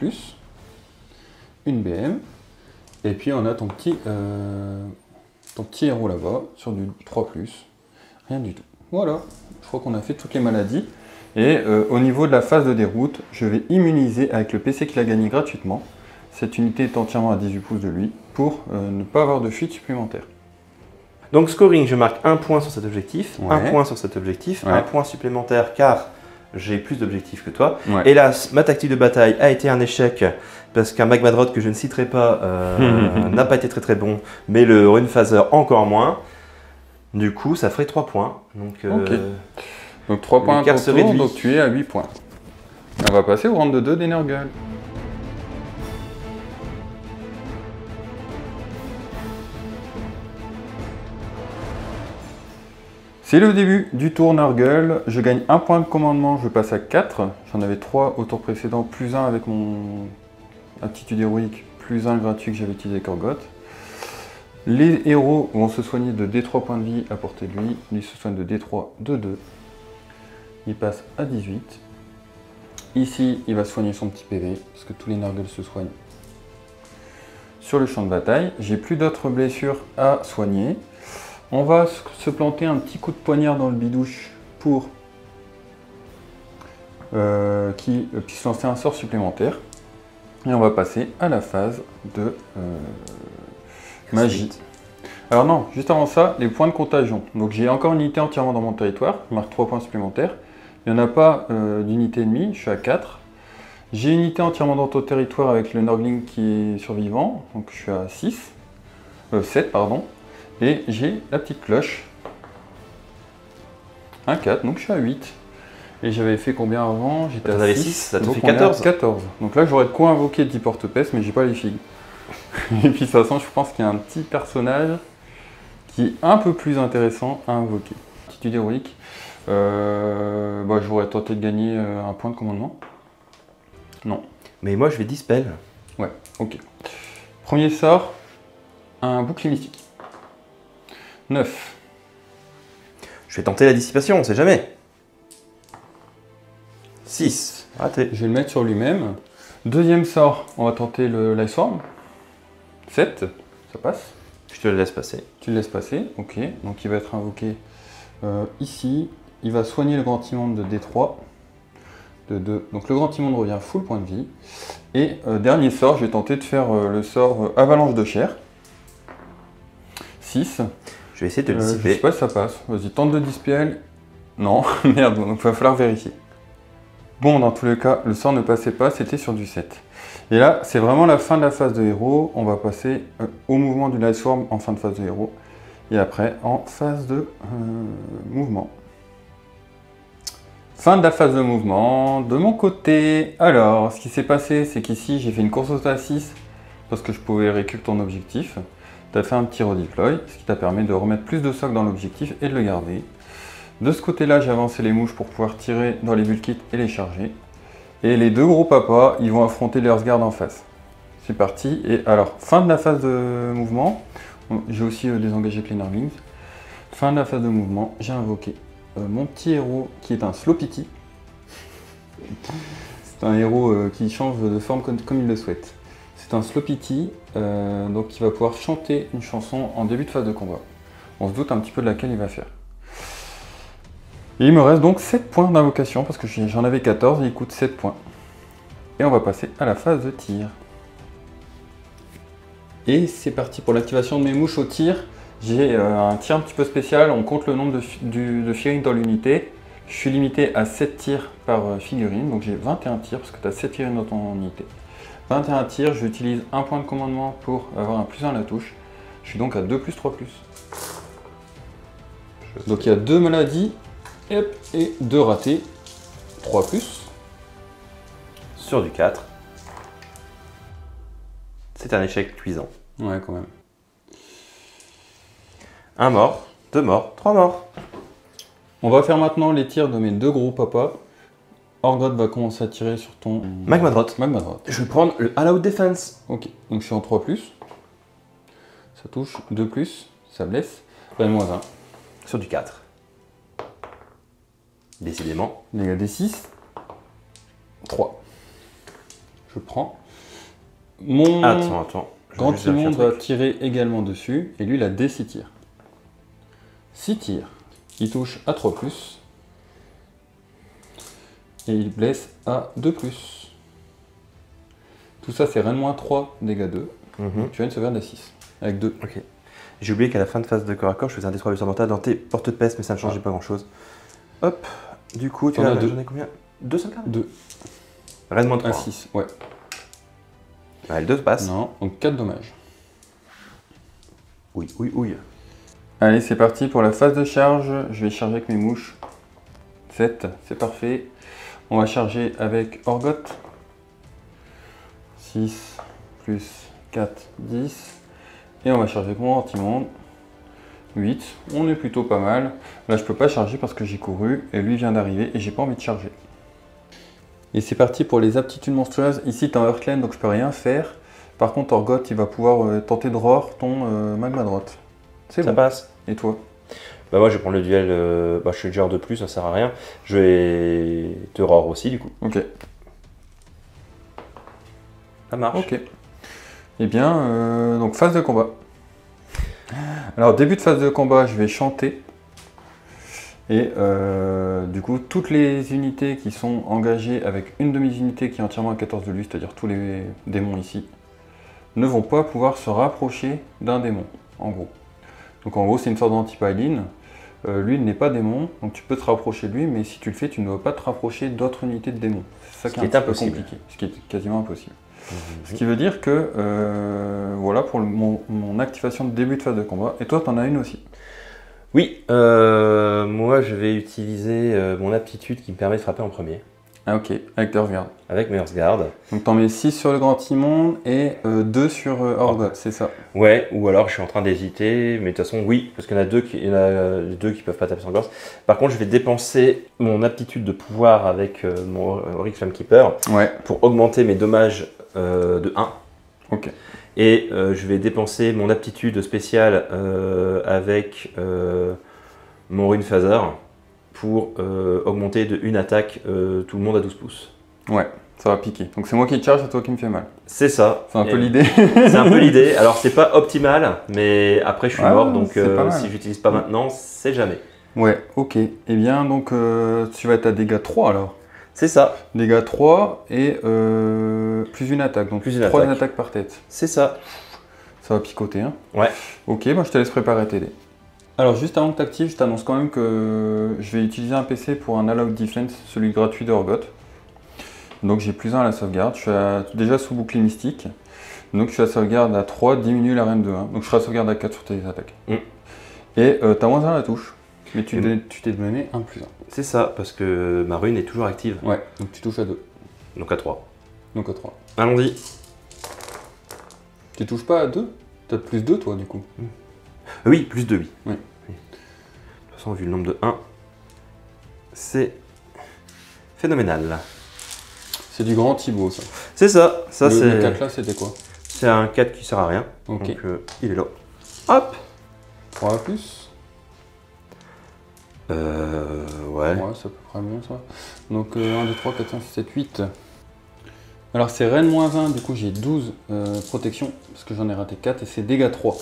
Une BM. Et puis, on a ton petit héros là-bas, sur du 3+. Rien du tout. Voilà, je crois qu'on a fait toutes les maladies. Et au niveau de la phase de déroute, je vais immuniser avec le PC qu'il a gagné gratuitement. Cette unité est entièrement à 18 pouces de lui pour ne pas avoir de fuite supplémentaire. Donc scoring, je marque 1 point sur cet objectif, Ouais. 1 point sur cet objectif, Ouais. 1 point supplémentaire car j'ai plus d'objectifs que toi. Ouais. Hélas, ma tactique de bataille a été un échec parce qu'un Magmadrot que je ne citerai pas n'a pas été très bon, mais le Runephaser encore moins. Du coup, ça ferait 3 points. Donc, Ok. Donc 3 points à l'écart ton se tour, réduit. donc tu es à 8 points. On va passer au round de 2 des Nurgle. C'est le début du tour Nurgle. Je gagne 1 point de commandement, je passe à 4. J'en avais 3 au tour précédent, plus 1 avec mon aptitude héroïque, plus 1 gratuit que j'avais utilisé avec Orgoth. Les héros vont se soigner de D3 points de vie à portée de lui. Lui se soigne de D3 de 2. Il passe à 18. Ici, il va soigner son petit PV, parce que tous les Nurgle se soignent sur le champ de bataille. J'ai plus d'autres blessures à soigner. On va se planter un petit coup de poignard dans le bidouche pour qu'il puisse lancer un sort supplémentaire. Et on va passer à la phase de magie. Alors non, juste avant ça, les points de contagion. Donc j'ai encore une unité entièrement dans mon territoire, je marque 3 points supplémentaires. Il n'y en a pas d'unité ennemie, je suis à 4. J'ai une unité entièrement dans ton territoire avec le Nurgling qui est survivant, donc je suis à 7 pardon. Et j'ai la petite cloche, un 4, donc je suis à 8. Et j'avais fait combien avant? J'étais T'en à avais 6, 6, ça te donc fait on est à 14. 14. Donc là, j'aurais de quoi invoquer 10 porte-peste, mais j'ai pas les figues. Et puis de toute façon, je pense qu'il y a un petit personnage qui est un peu plus intéressant à invoquer. Attitude héroïque. J'aurais tenté de gagner un point de commandement. Non. Mais moi, je vais dispel. Ouais, ok. Premier sort, un bouclier mystique. 9. Je vais tenter la dissipation, on sait jamais. 6. Raté. Je vais le mettre sur lui-même. Deuxième sort, on va tenter le Lightsworm. 7, ça passe. Je te le laisse passer. Tu le laisses passer, ok. Donc il va être invoqué ici. Il va soigner le grand immonde de D3. De 2. Donc le grand immonde revient full point de vie. Et dernier sort, je vais tenter de faire le sort avalanche de chair. 6. Je vais essayer de le Je dissiper. sais pas si ça passe. Vas-y, tente de dispel. Non, merde, donc il va falloir vérifier. Bon, dans tous les cas, le sort ne passait pas, c'était sur du 7. Et là, c'est vraiment la fin de la phase de héros. On va passer au mouvement du Lightsworm en fin de phase de héros. Et après, en phase de mouvement. Fin de la phase de mouvement. De mon côté, alors, ce qui s'est passé, c'est qu'ici, j'ai fait une course auto à 6 parce que je pouvais récupérer ton objectif. Tu as fait un petit redeploy, ce qui t'a permis de remettre plus de soc dans l'objectif et de le garder. De ce côté-là, j'ai avancé les mouches pour pouvoir tirer dans les bulk kits et les charger. Et les deux gros papas, ils vont affronter les Earthguard en face. C'est parti. Et alors, fin de la phase de mouvement. J'ai aussi désengagé Cleaner Wings. Fin de la phase de mouvement, j'ai invoqué mon petit héros qui est un Slowpity. C'est un héros qui change de forme comme il le souhaite. C'est un Slowpity, donc qui va pouvoir chanter une chanson en début de phase de combat. On se doute un petit peu de laquelle il va faire. Et il me reste donc 7 points d'invocation, parce que j'en avais 14 et il coûte 7 points. Et on va passer à la phase de tir. Et c'est parti pour l'activation de mes mouches au tir. J'ai un tir un petit peu spécial, on compte le nombre de figurines dans l'unité. Je suis limité à 7 tirs par figurine, donc j'ai 21 tirs, parce que tu as 7 figurines dans ton unité. 21 tirs, j'utilise un point de commandement pour avoir un +1 à la touche. Je suis donc à 2+, 3+. Donc il y a 2 maladies. Et 2 ratés, 3+. Sur du 4. C'est un échec cuisant. Ouais, quand même. 1 mort, 2 morts, 3 morts. On va faire maintenant les tirs de mes deux gros papas. Orgoth va commencer à tirer sur ton Magmadrot. Magmadrot. Je vais prendre le All Out Defense. Ok, donc je suis en 3+. Ça touche, 2+, ça blesse. -1. Sur du 4. Décidément. Dégâts D6. 3. Je prends. Mon Attends. grand immonde va tirer également dessus. Et lui, il a D6 tirs. 6 tirs. Il touche à 3+. Et il blesse à 2+. Tout ça, c'est Rennes-3, dégâts 2. Tu as une sauvegarde à 6. Avec 2. Ok. J'ai oublié qu'à la fin de phase de corps à corps, je faisais un D3 blessure mortale dans tes portes de peste, mais ça ne changeait pas grand chose. Hop. Du coup, tu as deux. j'en ai combien 2 sauvegardes 2. Rennes -3. À 6, ouais. Ouais, le 2 passe. Non, donc 4 dommages. Oui. Allez, c'est parti pour la phase de charge. Je vais charger avec mes mouches. 7, c'est parfait. On va charger avec Orgoth. 6 plus 4, 10. Et on va charger avec mon anti-monde. 8. On est plutôt pas mal. Là, je peux pas charger parce que j'ai couru. Et lui vient d'arriver et j'ai pas envie de charger. Et c'est parti pour les aptitudes monstrueuses. Ici, tu es en Earthland, donc je peux rien faire. Par contre, Orgoth, il va pouvoir tenter de roar ton Magmadrot. C'est Ça bon. passe. Et toi? Bah moi je vais prendre le duel, je suis déjà de plus, ça sert à rien. Je vais te roar aussi du coup. Ok. Ça marche. Ok. Eh bien, donc phase de combat. Alors début de phase de combat, je vais chanter. Et du coup, toutes les unités qui sont engagées avec une de mes unités qui est entièrement à 14 de lui, c'est-à-dire tous les démons ici, ne vont pas pouvoir se rapprocher d'un démon, en gros. Donc en gros, c'est une sorte d'anti-pyline. Lui, il n'est pas démon, donc tu peux te rapprocher de lui, mais si tu le fais, tu ne dois pas te rapprocher d'autres unités de démons. C'est ça qui est un peu compliqué, ce qui est quasiment impossible. Ce qui veut dire que, voilà pour mon activation de début de phase de combat. Et toi, tu en as une aussi. Oui, moi je vais utiliser mon aptitude qui me permet de frapper en premier. Ah ok, avec Hearthguard. Avec mes Hearthguard. Donc t'en mets 6 sur le Grand Immonde et 2 sur Orgoth, c'est ça? Ouais, ou alors je suis en train d'hésiter, mais de toute façon oui, parce qu'il y en a deux qui peuvent pas taper sur Gorse. Par contre, je vais dépenser mon aptitude de pouvoir avec mon Oryx Flamekeeper pour augmenter mes dommages de 1. Ok. Et je vais dépenser mon aptitude spéciale avec mon Rune Phaser pour augmenter de une attaque tout le monde à 12 pouces. Ouais, ça va piquer. Donc c'est moi qui charge, c'est toi qui me fais mal. C'est ça. C'est un peu l'idée. C'est un peu l'idée. Alors c'est pas optimal, mais après je suis mort, donc si j'utilise pas maintenant, c'est jamais. Ouais, ok. Eh bien, donc tu vas être à dégâts 3 alors. C'est ça. Dégâts 3 et plus une attaque. Donc plus une 3 attaques par tête. C'est ça. Ça va picoter, hein. Ouais. Ok, moi je te laisse préparer tes dés. Alors juste avant que tu actives, je t'annonce quand même que je vais utiliser un PC pour un All Out Defense, celui gratuit de Orgoth. Donc j'ai plus 1 à la sauvegarde, je suis déjà sous bouclier mystique. Donc je suis à sauvegarde à 3, diminue la reine de 1. Donc je serai à sauvegarde à 4 sur tes attaques. Et tu as moins 1 à la touche, mais tu t'es donné 1 plus 1. C'est ça, parce que ma rune est toujours active. Ouais, donc tu touches à 2. Donc à 3. Donc à 3. Allons-y. Tu touches pas à 2? T'as plus 2 toi du coup. Oui, plus 2, oui. Oui. De toute façon, vu le nombre de 1, c'est phénoménal. C'est du grand Thibaut ça. C'est ça. Le 4 là c'était quoi? C'est un 4 qui sert à rien. Ok. Donc il est là. Hop. 3 à plus. Ouais. Ouais, c'est à peu près bon ça. Donc 1, 2, 3, 4, 5, 6, 7, 8. Alors c'est reine moins 1, du coup j'ai 12 protection, parce que j'en ai raté 4, et c'est dégâts 3.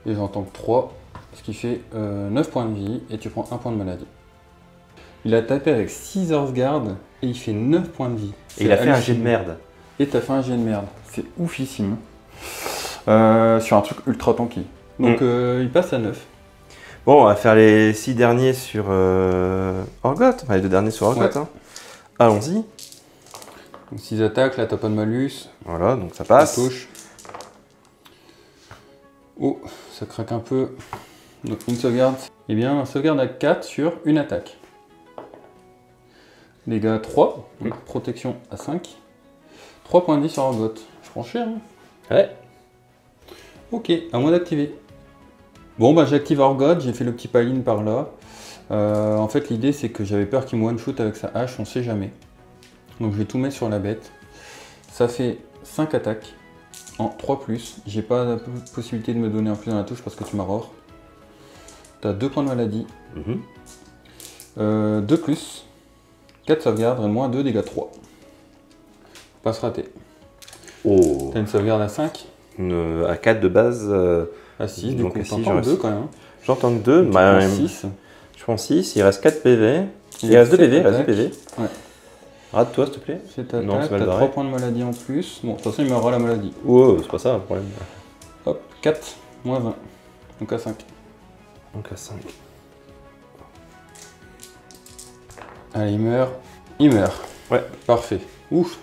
Et j'entends que 3, ce qui fait 9 points de vie, et tu prends 1 point de maladie. Il a tapé avec 6 Hearthguard, et il fait 9 points de vie. Et il a fait un jet de merde. Et t'as fait un jet de merde. C'est oufissime. Sur un truc ultra tanky. Donc il passe à 9. Bon, on va faire les 6 derniers sur Orgoth. Enfin, les 2 derniers sur Orgoth. Ouais. Hein. Allons-y. Donc 6 attaques, là t'as pas de malus. Voilà, donc ça passe. Ça touche. Oh, ça craque un peu. Donc une sauvegarde. Eh bien, un sauvegarde à 4 sur une attaque. Dégâts 3, donc protection à 5. 3 points de vie sur Orgoth. Je prends cher. Hein. Ouais. Ok, à moi d'activer. Bon, bah j'active Orgoth, j'ai fait le petit paline par là. En fait, l'idée c'est que j'avais peur qu'il me one-shoot avec sa hache, on sait jamais. Donc je vais tout mettre sur la bête. Ça fait 5 attaques en 3+. J'ai pas la possibilité de me donner un plus dans la touche parce que tu m'as roar. Tu as 2 points de maladie. 2+. 4 sauvegardes, moins 2, dégâts 3. Passe raté. Oh. T'as une sauvegarde à 5 à 4 de base. À 6, donc du coup, t'entends 2 quand même. J'entends que 2. Bah, 6. Je prends 6, il reste 4 PV. Il reste 2 PV, il reste 2 PV. Ouais. Rate-toi s'il te plaît. C'est ta attaque, t'as 3 points de maladie en plus. Bon, de toute façon, il meura la maladie. Wow, c'est pas ça le problème. Hop, 4, moins 20. Donc à 5. Donc à 5. Allez, il meurt. Il meurt. Ouais. Parfait. Ouf.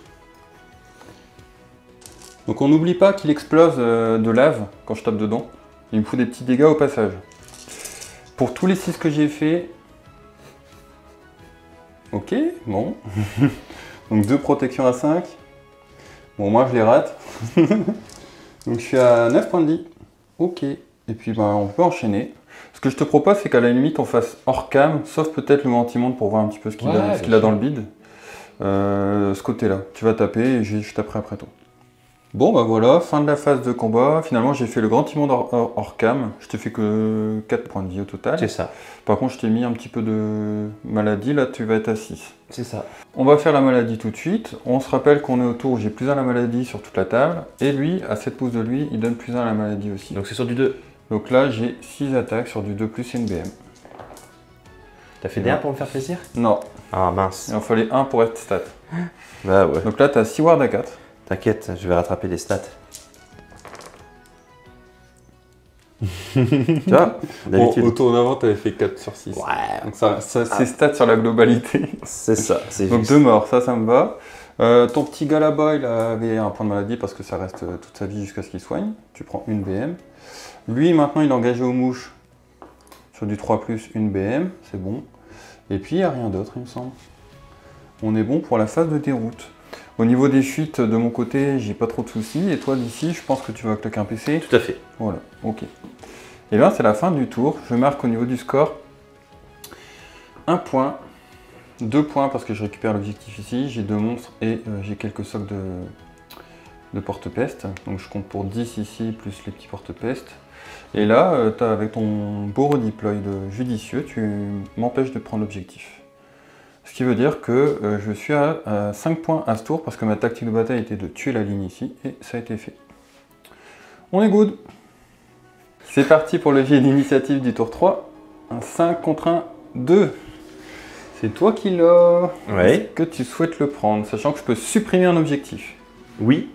Donc on n'oublie pas qu'il explose de lave quand je tape dedans. Il me fout des petits dégâts au passage. Pour tous les 6 que j'ai fait... Ok, bon. Donc 2 protections à 5. Bon, moi je les rate. Donc je suis à 9 points de vie. Ok. Et puis bah, on peut enchaîner. Ce que je te propose, c'est qu'à la limite, on fasse hors cam, sauf peut-être le Grand Immonde pour voir un petit peu ce qu'il a dans le bide. Ce côté-là. Tu vas taper et je taperai après toi. Bon bah voilà, fin de la phase de combat. Finalement j'ai fait le Grand Immonde hors cam. Je t'ai fait que 4 points de vie au total. C'est ça. Par contre je t'ai mis un petit peu de maladie, là tu vas être à 6. C'est ça. On va faire la maladie tout de suite. On se rappelle qu'on est autour où j'ai plus 1 à la maladie sur toute la table. Et lui, à 7 pouces de lui, il donne plus 1 à la maladie aussi. Donc c'est sur du 2. Donc là j'ai 6 attaques sur du 2+ et une BM. T'as fait des 1 pour me faire plaisir? Non. Ah mince. Il en fallait 1 pour être stat. Bah ouais. Donc là t'as 6 wards à 4. T'inquiète, je vais rattraper les stats. Tu vois, d'habitude. Au tour d'avant, t'avais fait 4 sur 6. Ouais. Donc ça c'est stats sur la globalité. C'est ça, c'est Donc juste. 2 morts, ça me va. Ton petit gars là-bas, il avait un point de maladie parce que ça reste toute sa vie jusqu'à ce qu'il soigne. Tu prends une BM. Lui, maintenant, il est engagé aux mouches sur du 3+, une BM, c'est bon. Et puis, il n'y a rien d'autre, il me semble. On est bon pour la phase de déroute. Au niveau des fuites, de mon côté, j'ai pas trop de soucis. Et toi, d'ici, je pense que tu vas claquer un PC. Tout à fait. Voilà, ok. Et bien, c'est la fin du tour. Je marque au niveau du score 1 point, 2 points parce que je récupère l'objectif ici. J'ai 2 monstres et j'ai quelques socs de porte-peste. Donc, je compte pour 10 ici, plus les petits porte-peste. Et là, avec ton beau redeploy judicieux, tu m'empêches de prendre l'objectif. Ce qui veut dire que je suis à 5 points à ce tour parce que ma tactique de bataille était de tuer la ligne ici et ça a été fait. On est good. C'est parti pour le jet d'initiative du tour 3. Un 5 contre un 2. C'est toi qui l'as. Ouais. Est-ce que tu souhaites le prendre, sachant que je peux supprimer un objectif? Oui.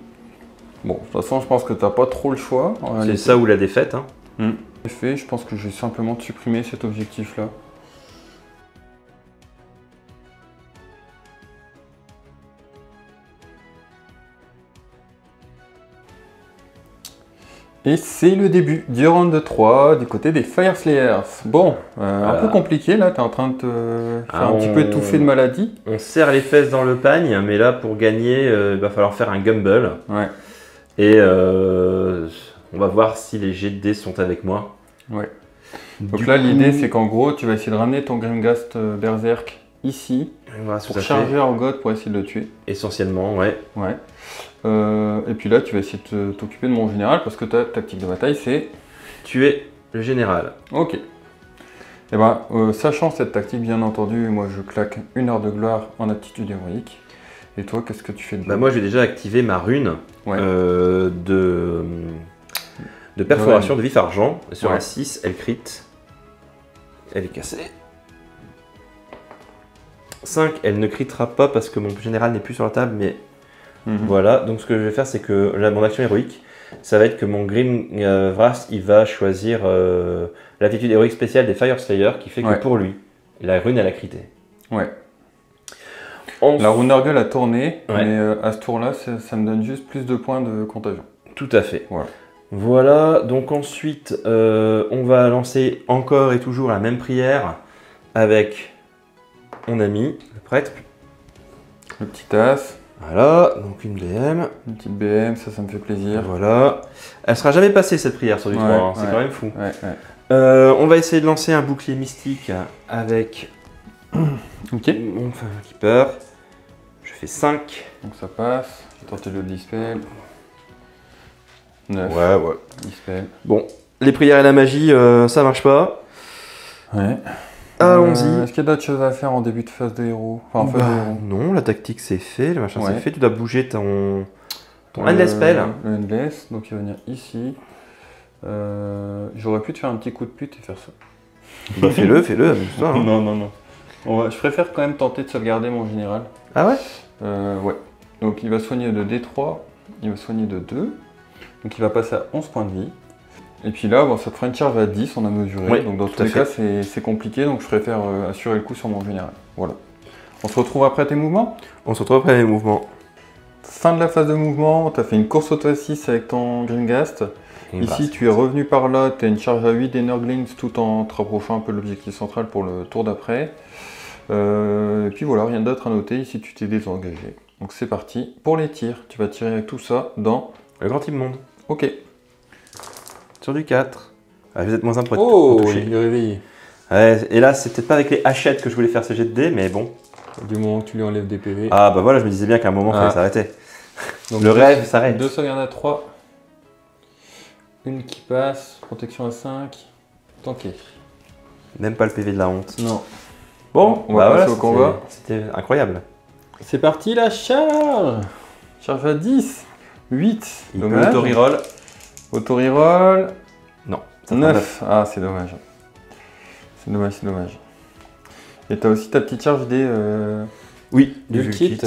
Bon, de toute façon, je pense que tu n'as pas trop le choix. C'est ça ou la défaite. Hein. En effet, je pense que je vais simplement supprimer cet objectif-là. Et c'est le début du round 3 du côté des Fire Slayers. Bon, un peu compliqué là, tu es en train de te faire un petit peu étouffer de maladie. On serre les fesses dans le pagne, mais là pour gagner, il va falloir faire un gamble. Ouais. Et on va voir si les jets de dés sont avec moi. Ouais. Donc là, l'idée c'est qu'en gros, tu vas essayer de ramener ton Grimghast Berserk ici Voilà, pour charger Orgoth pour essayer de le tuer. Essentiellement, ouais. Ouais. Et puis là, tu vas essayer de t'occuper de mon général parce que ta tactique de bataille, c'est tuer le général. Ok. Et ben, sachant cette tactique, bien entendu, moi je claque 1 heure de gloire en aptitude héroïque. Et toi, qu'est-ce que tu fais de bah moi, je vais déjà activer ma rune ouais. de perforation de vif argent. Sur ouais. un 6, elle crit. Elle est cassée. 5, elle ne critera pas parce que mon général n'est plus sur la table, mais voilà. Donc ce que je vais faire, c'est que là, mon action héroïque, ça va être que mon Grimghast, il va choisir l'attitude héroïque spéciale des Fire Slayers, qui fait que pour lui, la rune, elle a crité. Ouais. La rune Nurgle a tourné, mais à ce tour-là, ça me donne juste plus de points de contagion. Tout à fait. Voilà. Voilà, donc ensuite, on va lancer encore et toujours la même prière avec mon ami, le prêtre. Le petit as. Voilà, donc une BM. Une petite BM, ça me fait plaisir. Voilà. Elle sera jamais passée cette prière sur du 3, hein. C'est quand même fou. On va essayer de lancer un bouclier mystique avec mon fameux keeper. Je fais 5. Donc ça passe. J'ai tenté le dispel. 9. Ouais. Dispel. Bon, les prières et la magie, ça marche pas. Ouais. Allons-y. Est-ce qu'il y a d'autres choses à faire en début de phase de héros? Enfin, en phase de héros. Non, la tactique c'est fait, le machin c'est fait. Tu dois bouger ton Endless Spell. Le Endless, donc il va venir ici. J'aurais pu te faire un petit coup de pute et faire ça. Bah fais-le, amuse-toi. Hein. Non. Je préfère quand même tenter de sauvegarder mon général. Ah ouais? Ouais. Donc il va soigner de D3, il va soigner de 2. Donc il va passer à 11 points de vie. Et puis là, bon, ça te fera une charge à 10, on a mesuré. Oui, donc dans tous les cas, c'est compliqué, donc je préfère assurer le coup sur mon général. Voilà. On se retrouve après tes mouvements? On se retrouve après les mouvements. Fin de la phase de mouvement, tu as fait une course auto 6 avec ton Grimghast. Ici, tu es revenu par là, tu as une charge à 8 des Nurglings tout en te rapprochant un peu de l'objectif central pour le tour d'après. Et puis voilà, rien d'autre à noter, ici tu t'es désengagé. Donc c'est parti pour les tirs. Tu vas tirer avec tout ça dans... le grand immonde. Ok. Sur du 4. Ah, vous êtes moins 1 pour toucher. Il est réveillé. Ouais, et là, c'est peut-être pas avec les hachettes que je voulais faire ce jet de dés, mais bon. Du moment que tu lui enlèves des PV. Ah bah voilà, je me disais bien qu'à un moment, il fallait s'arrêter. Donc le rêve s'arrête. 2 sauvegardes à 3. Une qui passe, protection à 5. Tanké. Même pas le PV de la honte. Non. Bon, on va passer au combat. C'était incroyable. C'est parti la charge. Charge à 10. 8. Il peut auto-reroll. Auto-reroll. Non. 9. Ah, c'est dommage. C'est dommage. Et t'as aussi ta petite charge des... Oui, du kit.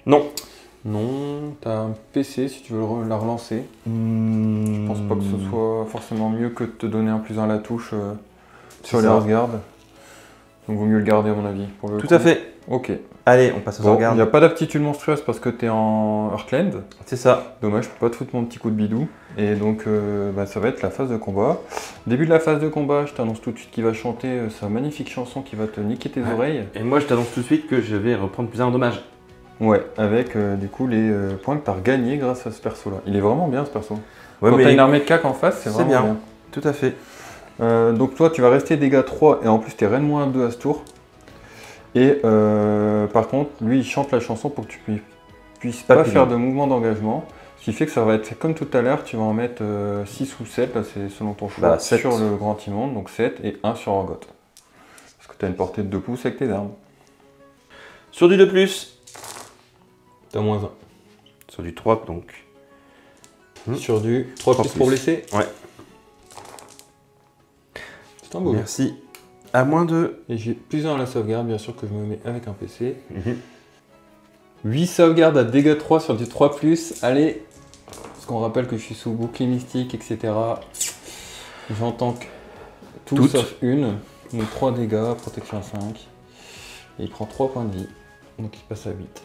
Non. Non, t'as un PC si tu veux la relancer. Je pense pas que ce soit forcément mieux que de te donner un +1 à la touche sur les Earthguard. Donc vaut mieux le garder à mon avis. Pour le Tout coup. à fait. Ok. Allez, on passe aux Bon, il sauvegardes. n'y a pas d'aptitude monstrueuse parce que tu es en Heartland. C'est ça. Dommage, je peux pas te foutre mon petit coup de bidou. Et donc, ça va être la phase de combat. Début de la phase de combat, je t'annonce tout de suite qu'il va chanter sa magnifique chanson qui va te niquer tes oreilles. Et moi, je t'annonce tout de suite que je vais reprendre plus un dommage. Ouais, avec du coup les points que tu as regagnés grâce à ce perso-là. Il est vraiment bien ce perso. Ouais, Quand mais tu as une armée de cac en face, c'est c'est vraiment bien. bien. Tout à fait. Donc toi, tu vas rester dégâts 3 et en plus, tu es Reine -2 à ce tour. Et par contre, lui, il chante la chanson pour que tu puisses pas faire de mouvement d'engagement. Ce qui fait que ça va être comme tout à l'heure, tu vas en mettre 6 ou 7, là c'est selon ton choix, 7. sur le grand immonde, donc 7 et 1 sur Orgot. Parce que tu as une portée de 2 pouces avec tes armes. Sur du 2+. T'as -1. Sur du 3, donc. Sur du 3 plus pour blesser. Ouais. C'est un beau. Merci. À -2. Et j'ai plus un à la sauvegarde, bien sûr que je me mets avec un PC. 8 sauvegardes à dégâts 3 sur du 3+. Allez, parce qu'on rappelle que je suis sous bouclier mystique, etc. J'entends que tout sauf une. Donc 3 dégâts, protection 5. Et il prend 3 points de vie. Donc il passe à 8.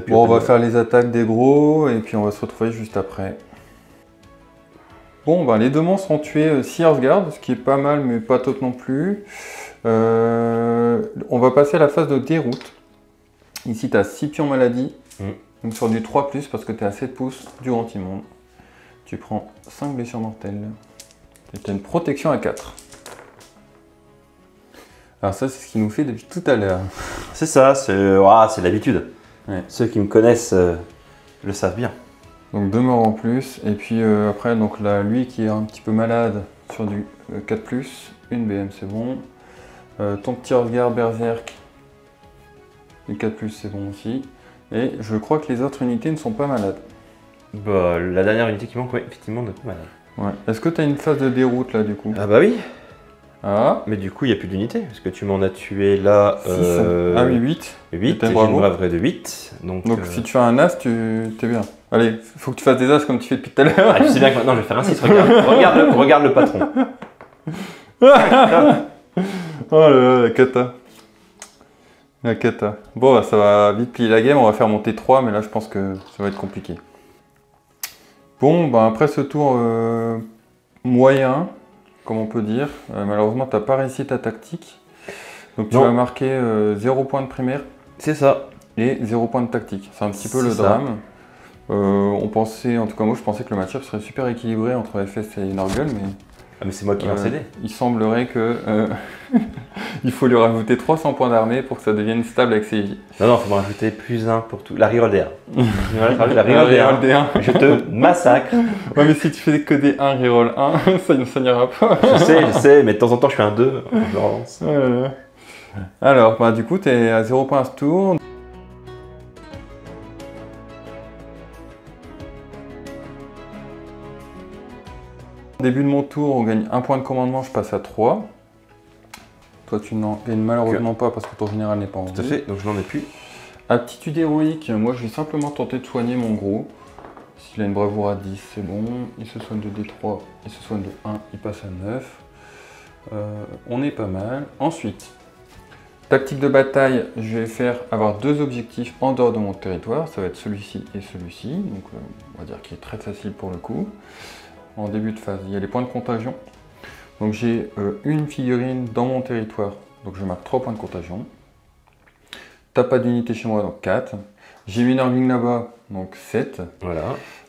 Bon, on va faire les attaques des gros et puis on va se retrouver juste après. Bon, ben, les deux monstres ont tué 6 Hearthguard, ce qui est pas mal, mais pas top non plus. On va passer à la phase de déroute. Ici, tu as 6 pions maladie, donc sur du 3+, parce que tu es à 7 pouces du grand immonde. Tu prends 5 blessures mortelles et tu as une protection à 4. Alors ça, c'est ce qu'il nous fait depuis tout à l'heure. C'est ça, c'est l'habitude. Ouais. Ceux qui me connaissent le savent bien. Donc 2 morts en plus, et puis après, donc là, lui qui est un petit peu malade sur du 4+, une BM c'est bon. Ton petit Hearthguard Berserk, du 4+, c'est bon aussi. Et je crois que les autres unités ne sont pas malades. Bah, la dernière unité qui manque, oui, effectivement, n'est pas malade. Ouais. Est-ce que tu as une phase de déroute là du coup? Ah bah oui. Ah. Mais du coup, il n'y a plus d'unité, parce que tu m'en as tué là... 6. Ah oui, 8. 8, et j'ai une braverie de 8. Donc si tu fais un as, t'es bien. Allez, faut que tu fasses des as comme tu fais depuis tout à l'heure. Ah, tu sais bien que maintenant je vais faire un 6, regarde le patron. Oh là là, la cata. La cata. Bon, bah, ça va vite plier la game, on va faire monter 3, mais là je pense que ça va être compliqué. Bon, bah, après ce tour moyen, comme on peut dire, malheureusement tu n'as pas réussi ta tactique. Donc tu vas marquer 0 point de primaire. C'est ça. Et 0 point de tactique. C'est un petit peu le drame. On pensait, en tout cas moi je pensais que le match-up serait super équilibré entre FS et Nurgle, mais... Ah mais c'est moi qui l'ai cédé. Il semblerait que il faut lui rajouter 300 points d'armée pour que ça devienne stable avec ses vies. Non, il faut me rajouter +1 pour tout. La reroll D1. La reroll D1. Je te massacre. Ouais, mais si tu fais que des 1, reroll 1, ça n'ira pas. Je sais, mais de temps en temps je fais un 2, je le relance. Alors, bah, du coup, tu es à 0 points à ce tour. Au début de mon tour, on gagne 1 point de commandement, je passe à 3. Toi, tu n'en gagnes malheureusement pas parce que ton général n'est pas en vie. Tout à fait, donc je n'en ai plus. Aptitude héroïque, moi je vais simplement tenter de soigner mon gros. S'il a une bravoure à 10, c'est bon. Il se soigne de D3, il se soigne de 1, il passe à 9. On est pas mal. Ensuite, tactique de bataille, je vais faire avoir 2 objectifs en dehors de mon territoire. Ça va être celui-ci et celui-ci. Donc on va dire qu'il est très facile pour le coup. En début de phase, il y a les points de contagion. Donc j'ai une figurine dans mon territoire, donc je marque 3 points de contagion. T'as pas d'unité chez moi, donc 4. J'ai mis Nurgle là-bas, donc 7. Voilà.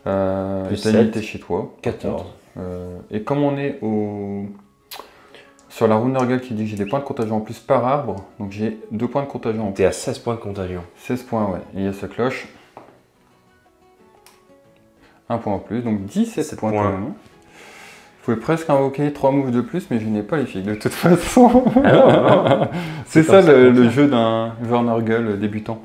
T'as une unité chez toi. 14. Et comme on est sur la rune Nurgle qui dit que j'ai des points de contagion en plus par arbre, donc j'ai 2 points de contagion en plus. T'es à 16 points de contagion. 16 points, ouais. Et il y a sa cloche. 1 point en plus, donc 17 points quand même. Je pouvais presque invoquer 3 moves de plus, mais je n'ai pas les figues de toute façon. Ah non. C'est ça le jeu d'un joueur Nurgle débutant.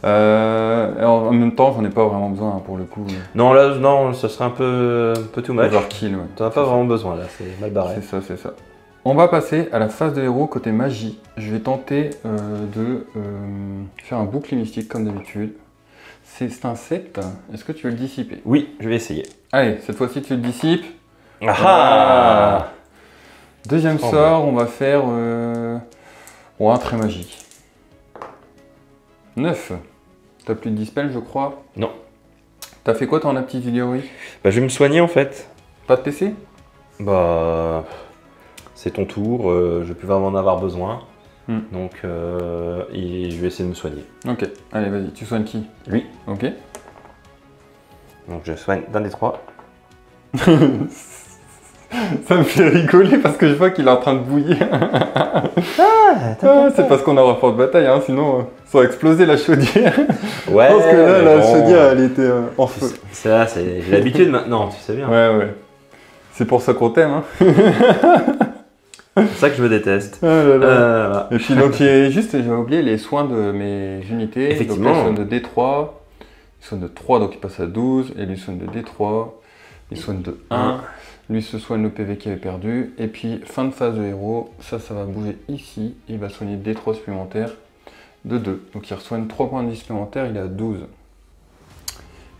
En même temps, j'en ai pas vraiment besoin pour le coup. Non, là, non, ça serait un peu too much. Overkill, ouais. T'en as pas vraiment besoin là, c'est mal barré. C'est ça, c'est ça. On va passer à la phase de héros côté magie. Je vais tenter de faire un bouclier mystique comme d'habitude. C'est un 7. Est-ce que tu veux le dissiper? Oui, je vais essayer. Allez, cette fois-ci tu le dissipes. Ah. Deuxième sort, on va faire Oh, un très magique. 9. T'as plus de dispel, je crois. Non. T'as fait quoi toi en petite vidéo, oui? Bah, je vais me soigner en fait. Pas de PC? Bah, c'est ton tour, je vais plus vraiment en avoir besoin. Donc, je vais essayer de me soigner. Ok, allez, vas-y, tu soignes qui? Lui. Ok. Donc, je soigne d'un des 3. Ça me fait rigoler parce que je vois qu'il est en train de bouillir. C'est parce qu'on a rapport de bataille, hein, sinon ça aurait explosé la chaudière. Ouais. Parce que là, la bon, chaudière, elle était en feu. Ça, j'ai l'habitude maintenant, tu sais bien. Ouais. C'est pour ça qu'on t'aime, hein. C'est ça que je me déteste. Ah là là. Voilà. Et puis donc j'ai oublié les soins de mes unités. Effectivement. Donc, les soins de D3, les soins de 3, donc il passe à 12, et les soins de D3, les soins de 1. Lui se soigne le PV qu'il avait perdu. Et puis fin de phase de héros, ça va bouger ici. Il va soigner D3 supplémentaires de 2. Donc il resoigne 3 points de vie supplémentaires, il est à 12.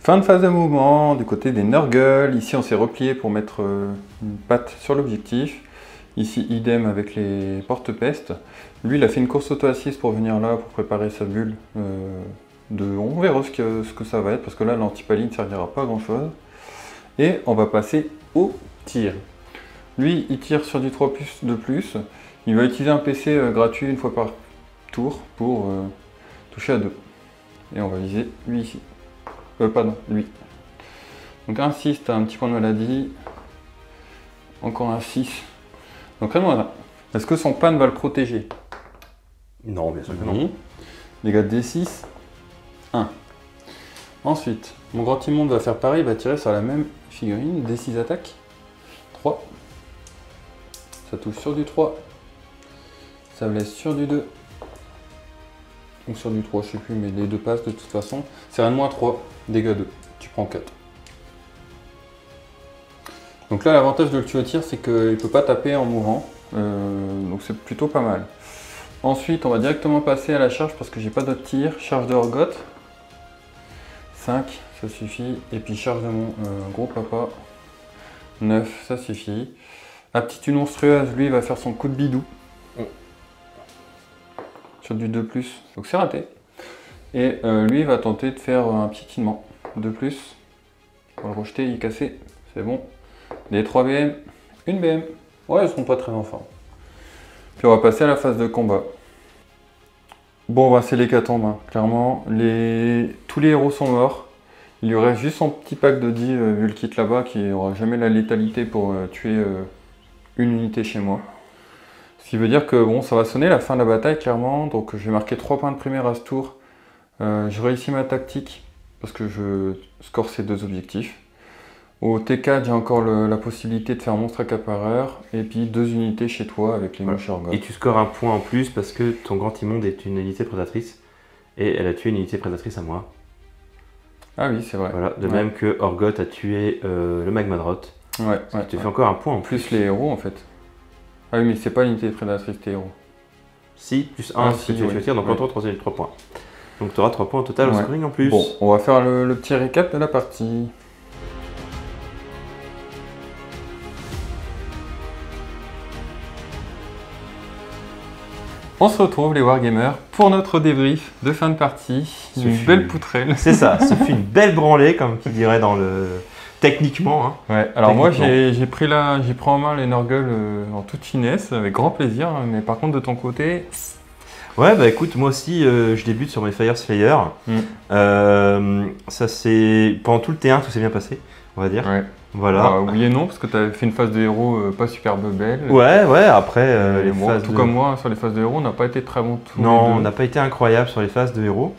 Fin de phase de mouvement, du côté des Nurgle. Ici on s'est replié pour mettre une patte sur l'objectif. Ici idem avec les porte-pestes. Lui il a fait une course auto-assise pour venir là, pour préparer sa bulle. On verra ce que ça va être, parce que là l'antipalie ne servira pas à grand chose. Et on va passer au tir. Lui, il tire sur du 3 de plus. Il va utiliser un PC gratuit une fois par tour pour toucher à 2. Et on va viser lui ici. Pardon, lui. Donc un 6, tu as un petit point de maladie. Encore un 6. Donc voilà. Est-ce que son pan va le protéger? Non, bien sûr que non. Dégâts de D6. 1. Ensuite, mon grand immonde va faire pareil, il va tirer sur la même figurine, D6 attaque. 3. Ça touche sur du 3. Ça blesse sur du 2. Ou sur du 3, je sais plus, mais les deux passent de toute façon. C'est rien de moins 3, dégâts 2. Tu prends 4. Donc là, l'avantage de le tuer au tir, c'est qu'il ne peut pas taper en mourant. Donc c'est plutôt pas mal. Ensuite, on va directement passer à la charge parce que j'ai pas d'autre tir. Charge de Orgoth. 5, ça suffit. Et puis charge de mon gros papa. 9, ça suffit. Aptitude monstrueuse, lui, il va faire son coup de bidou. Sur du 2+, donc c'est raté. Et lui, il va tenter de faire un piétinement. 2+. On va le rejeter, il est cassé. C'est bon. Des 3 BM, une BM. Ouais, ils seront pas très en forme. Puis on va passer à la phase de combat. Bon, bah, c'est l'hécatombe, hein. Clairement. Tous les héros sont morts. Il y aurait juste son petit pack de 10 vu le kit là-bas qui n'aura jamais la létalité pour tuer une unité chez moi. Ce qui veut dire que bon, ça va sonner la fin de la bataille clairement. Donc je vais marquer 3 points de primaire à ce tour. Je réussis ma tactique parce que je score ces 2 objectifs. Au T4, j'ai encore la possibilité de faire monstre accapareur et puis 2 unités chez toi avec les mouches Orgoth. Et tu scores un point en plus parce que ton grand immonde est une unité prédatrice et elle a tué une unité prédatrice à moi. Ah oui, c'est vrai. Voilà, de même que Orgoth a tué le Magmadrot. Ouais, tu fais encore un point en plus les héros en fait. Ah oui, mais c'est pas l'unité prédatrice tes héros. Si, plus 1 si tu tires, donc en tout, 3 points. Donc tu auras 3 points au total au scoring en plus. Bon, on va faire le petit récap de la partie. On se retrouve les Wargamers pour notre débrief de fin de partie. Une belle poutrelle. C'est ça, ce fut une belle branlée comme qui dirait dans le... Techniquement. Hein. Ouais, alors moi j'ai pris en main les Nurgle en toute finesse, avec grand plaisir, mais par contre de ton côté... Ouais, bah écoute, moi aussi je débute sur mes Fire Slayer. Ça c'est... Pendant tout le T1, tout s'est bien passé, on va dire. Ouais. Voilà. Oui et non, parce que tu avais fait une phase de héros pas super belle. Ouais, après... les phases tout comme moi, sur les phases de héros, on n'a pas été très bon. Non, on n'a pas été incroyable sur les phases de héros.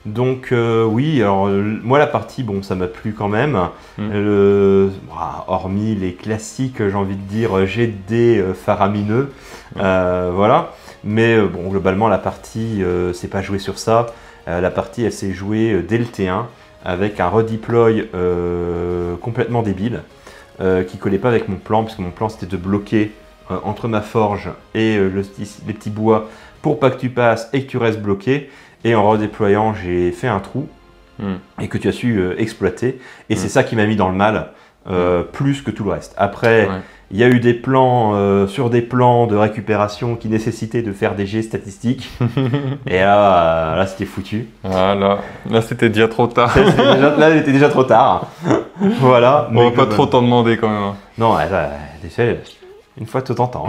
Donc oui, alors moi la partie, bon, ça m'a plu quand même. Hormis les classiques, j'ai envie de dire, GD faramineux, voilà. Mais bon, globalement, la partie, c'est pas joué sur ça. La partie, elle s'est jouée dès le T1 avec un redeploy complètement débile qui collait pas avec mon plan, parce que mon plan c'était de bloquer entre ma forge et les petits bois pour pas que tu passes et que tu restes bloqué. Et en redéployant, j'ai fait un trou et que tu as su exploiter. Et c'est ça qui m'a mis dans le mal, plus que tout le reste. Après, Il y a eu des plans sur des plans de récupération qui nécessitaient de faire des jets statistiques. Et là c'était foutu. Ah, là c'était déjà trop tard. Là, il était déjà trop tard. Voilà. On va pas trop t'en demander quand même. Non, une fois de temps en temps.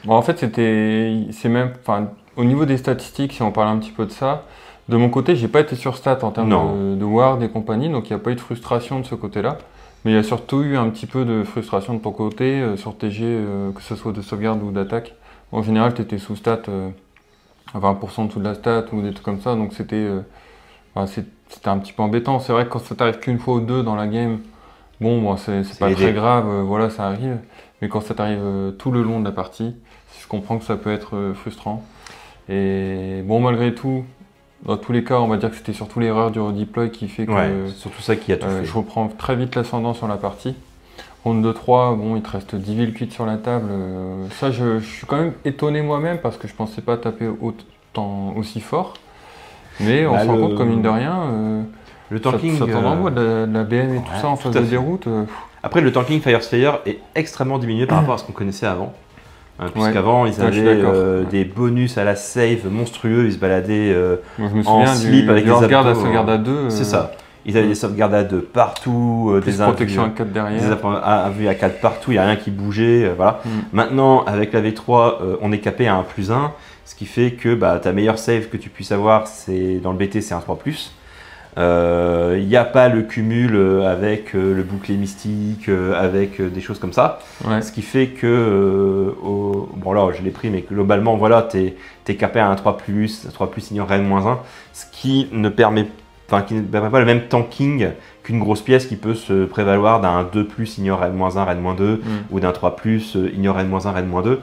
Bon, en fait, c'est même, enfin, au niveau des statistiques, si on parle un petit peu de ça, de mon côté, j'ai pas été sur stats en termes de ward et compagnie, donc il n'y a pas eu de frustration de ce côté-là. Mais il y a surtout eu un petit peu de frustration de ton côté sur tes jets, que ce soit de sauvegarde ou d'attaque. En général, tu étais sous stat, à 20% en dessous de la stat ou des trucs comme ça, donc c'était un petit peu embêtant. C'est vrai que quand ça t'arrive qu'une fois ou deux dans la game, bon c'est pas très grave, voilà, ça arrive. Mais quand ça t'arrive tout le long de la partie, je comprends que ça peut être frustrant. Et bon, malgré tout, dans tous les cas, on va dire que c'était surtout l'erreur du redeploy qui fait que c'est surtout ça qui a tout fait. Je reprends très vite l'ascendant sur la partie. Round 2-3, bon, il te reste 10 villes cuites sur la table. Ça, je suis quand même étonné moi-même parce que je pensais pas taper aussi fort. Mais on se rend compte, comme mine de rien, le tanking, ça t'en envoie de la BM et tout ça en phase de déroute. Après, le tanking Firesphere est extrêmement diminué par rapport à ce qu'on connaissait avant. Puisqu'avant, ils avaient des bonus à la save monstrueux, ils se baladaient en slip avec des sauvegardes à sauvegarde à 2. C'est ça. Ils avaient des sauvegardes à 2 partout, des protections à 4 derrière. Des vues à 4 partout, il n'y a rien qui bougeait. Voilà. Maintenant, avec la V3, on est capé à 1+1, ce qui fait que ta meilleure save que tu puisses avoir, c'est dans le BT, c'est un 3+. Il n'y a pas le cumul avec le bouclier mystique, avec des choses comme ça. Ce qui fait que, bon là je l'ai pris, mais globalement voilà, tu es capé à un 3+, 3+ ignore Rennes-1, ce qui ne permet pas le même tanking qu'une grosse pièce qui peut se prévaloir d'un 2+ ignore Rennes-1, Rennes-2, ou d'un 3+ ignore Rennes-1, Rennes-2.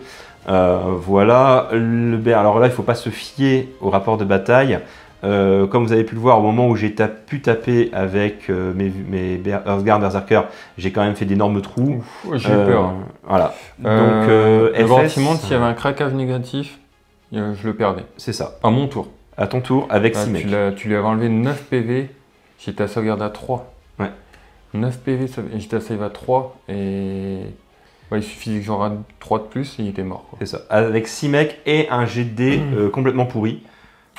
Voilà, alors là il ne faut pas se fier au rapport de bataille. Comme vous avez pu le voir, au moment où j'ai pu taper avec mes Earthguard Berserker, j'ai quand même fait d'énormes trous. J'ai eu peur. Voilà. Donc, le bâtiment, s'il y avait un craquage négatif, je le perdais. C'est ça. À mon tour. À ton tour, avec 6 mecs. Tu lui avais enlevé 9 PV, j'étais à sauvegarde à 3. Ouais. 9 PV, j'étais à save à 3, et il suffisait que j'en rate 3 de plus et il était mort. C'est ça. Avec 6 mecs et un GD complètement pourri.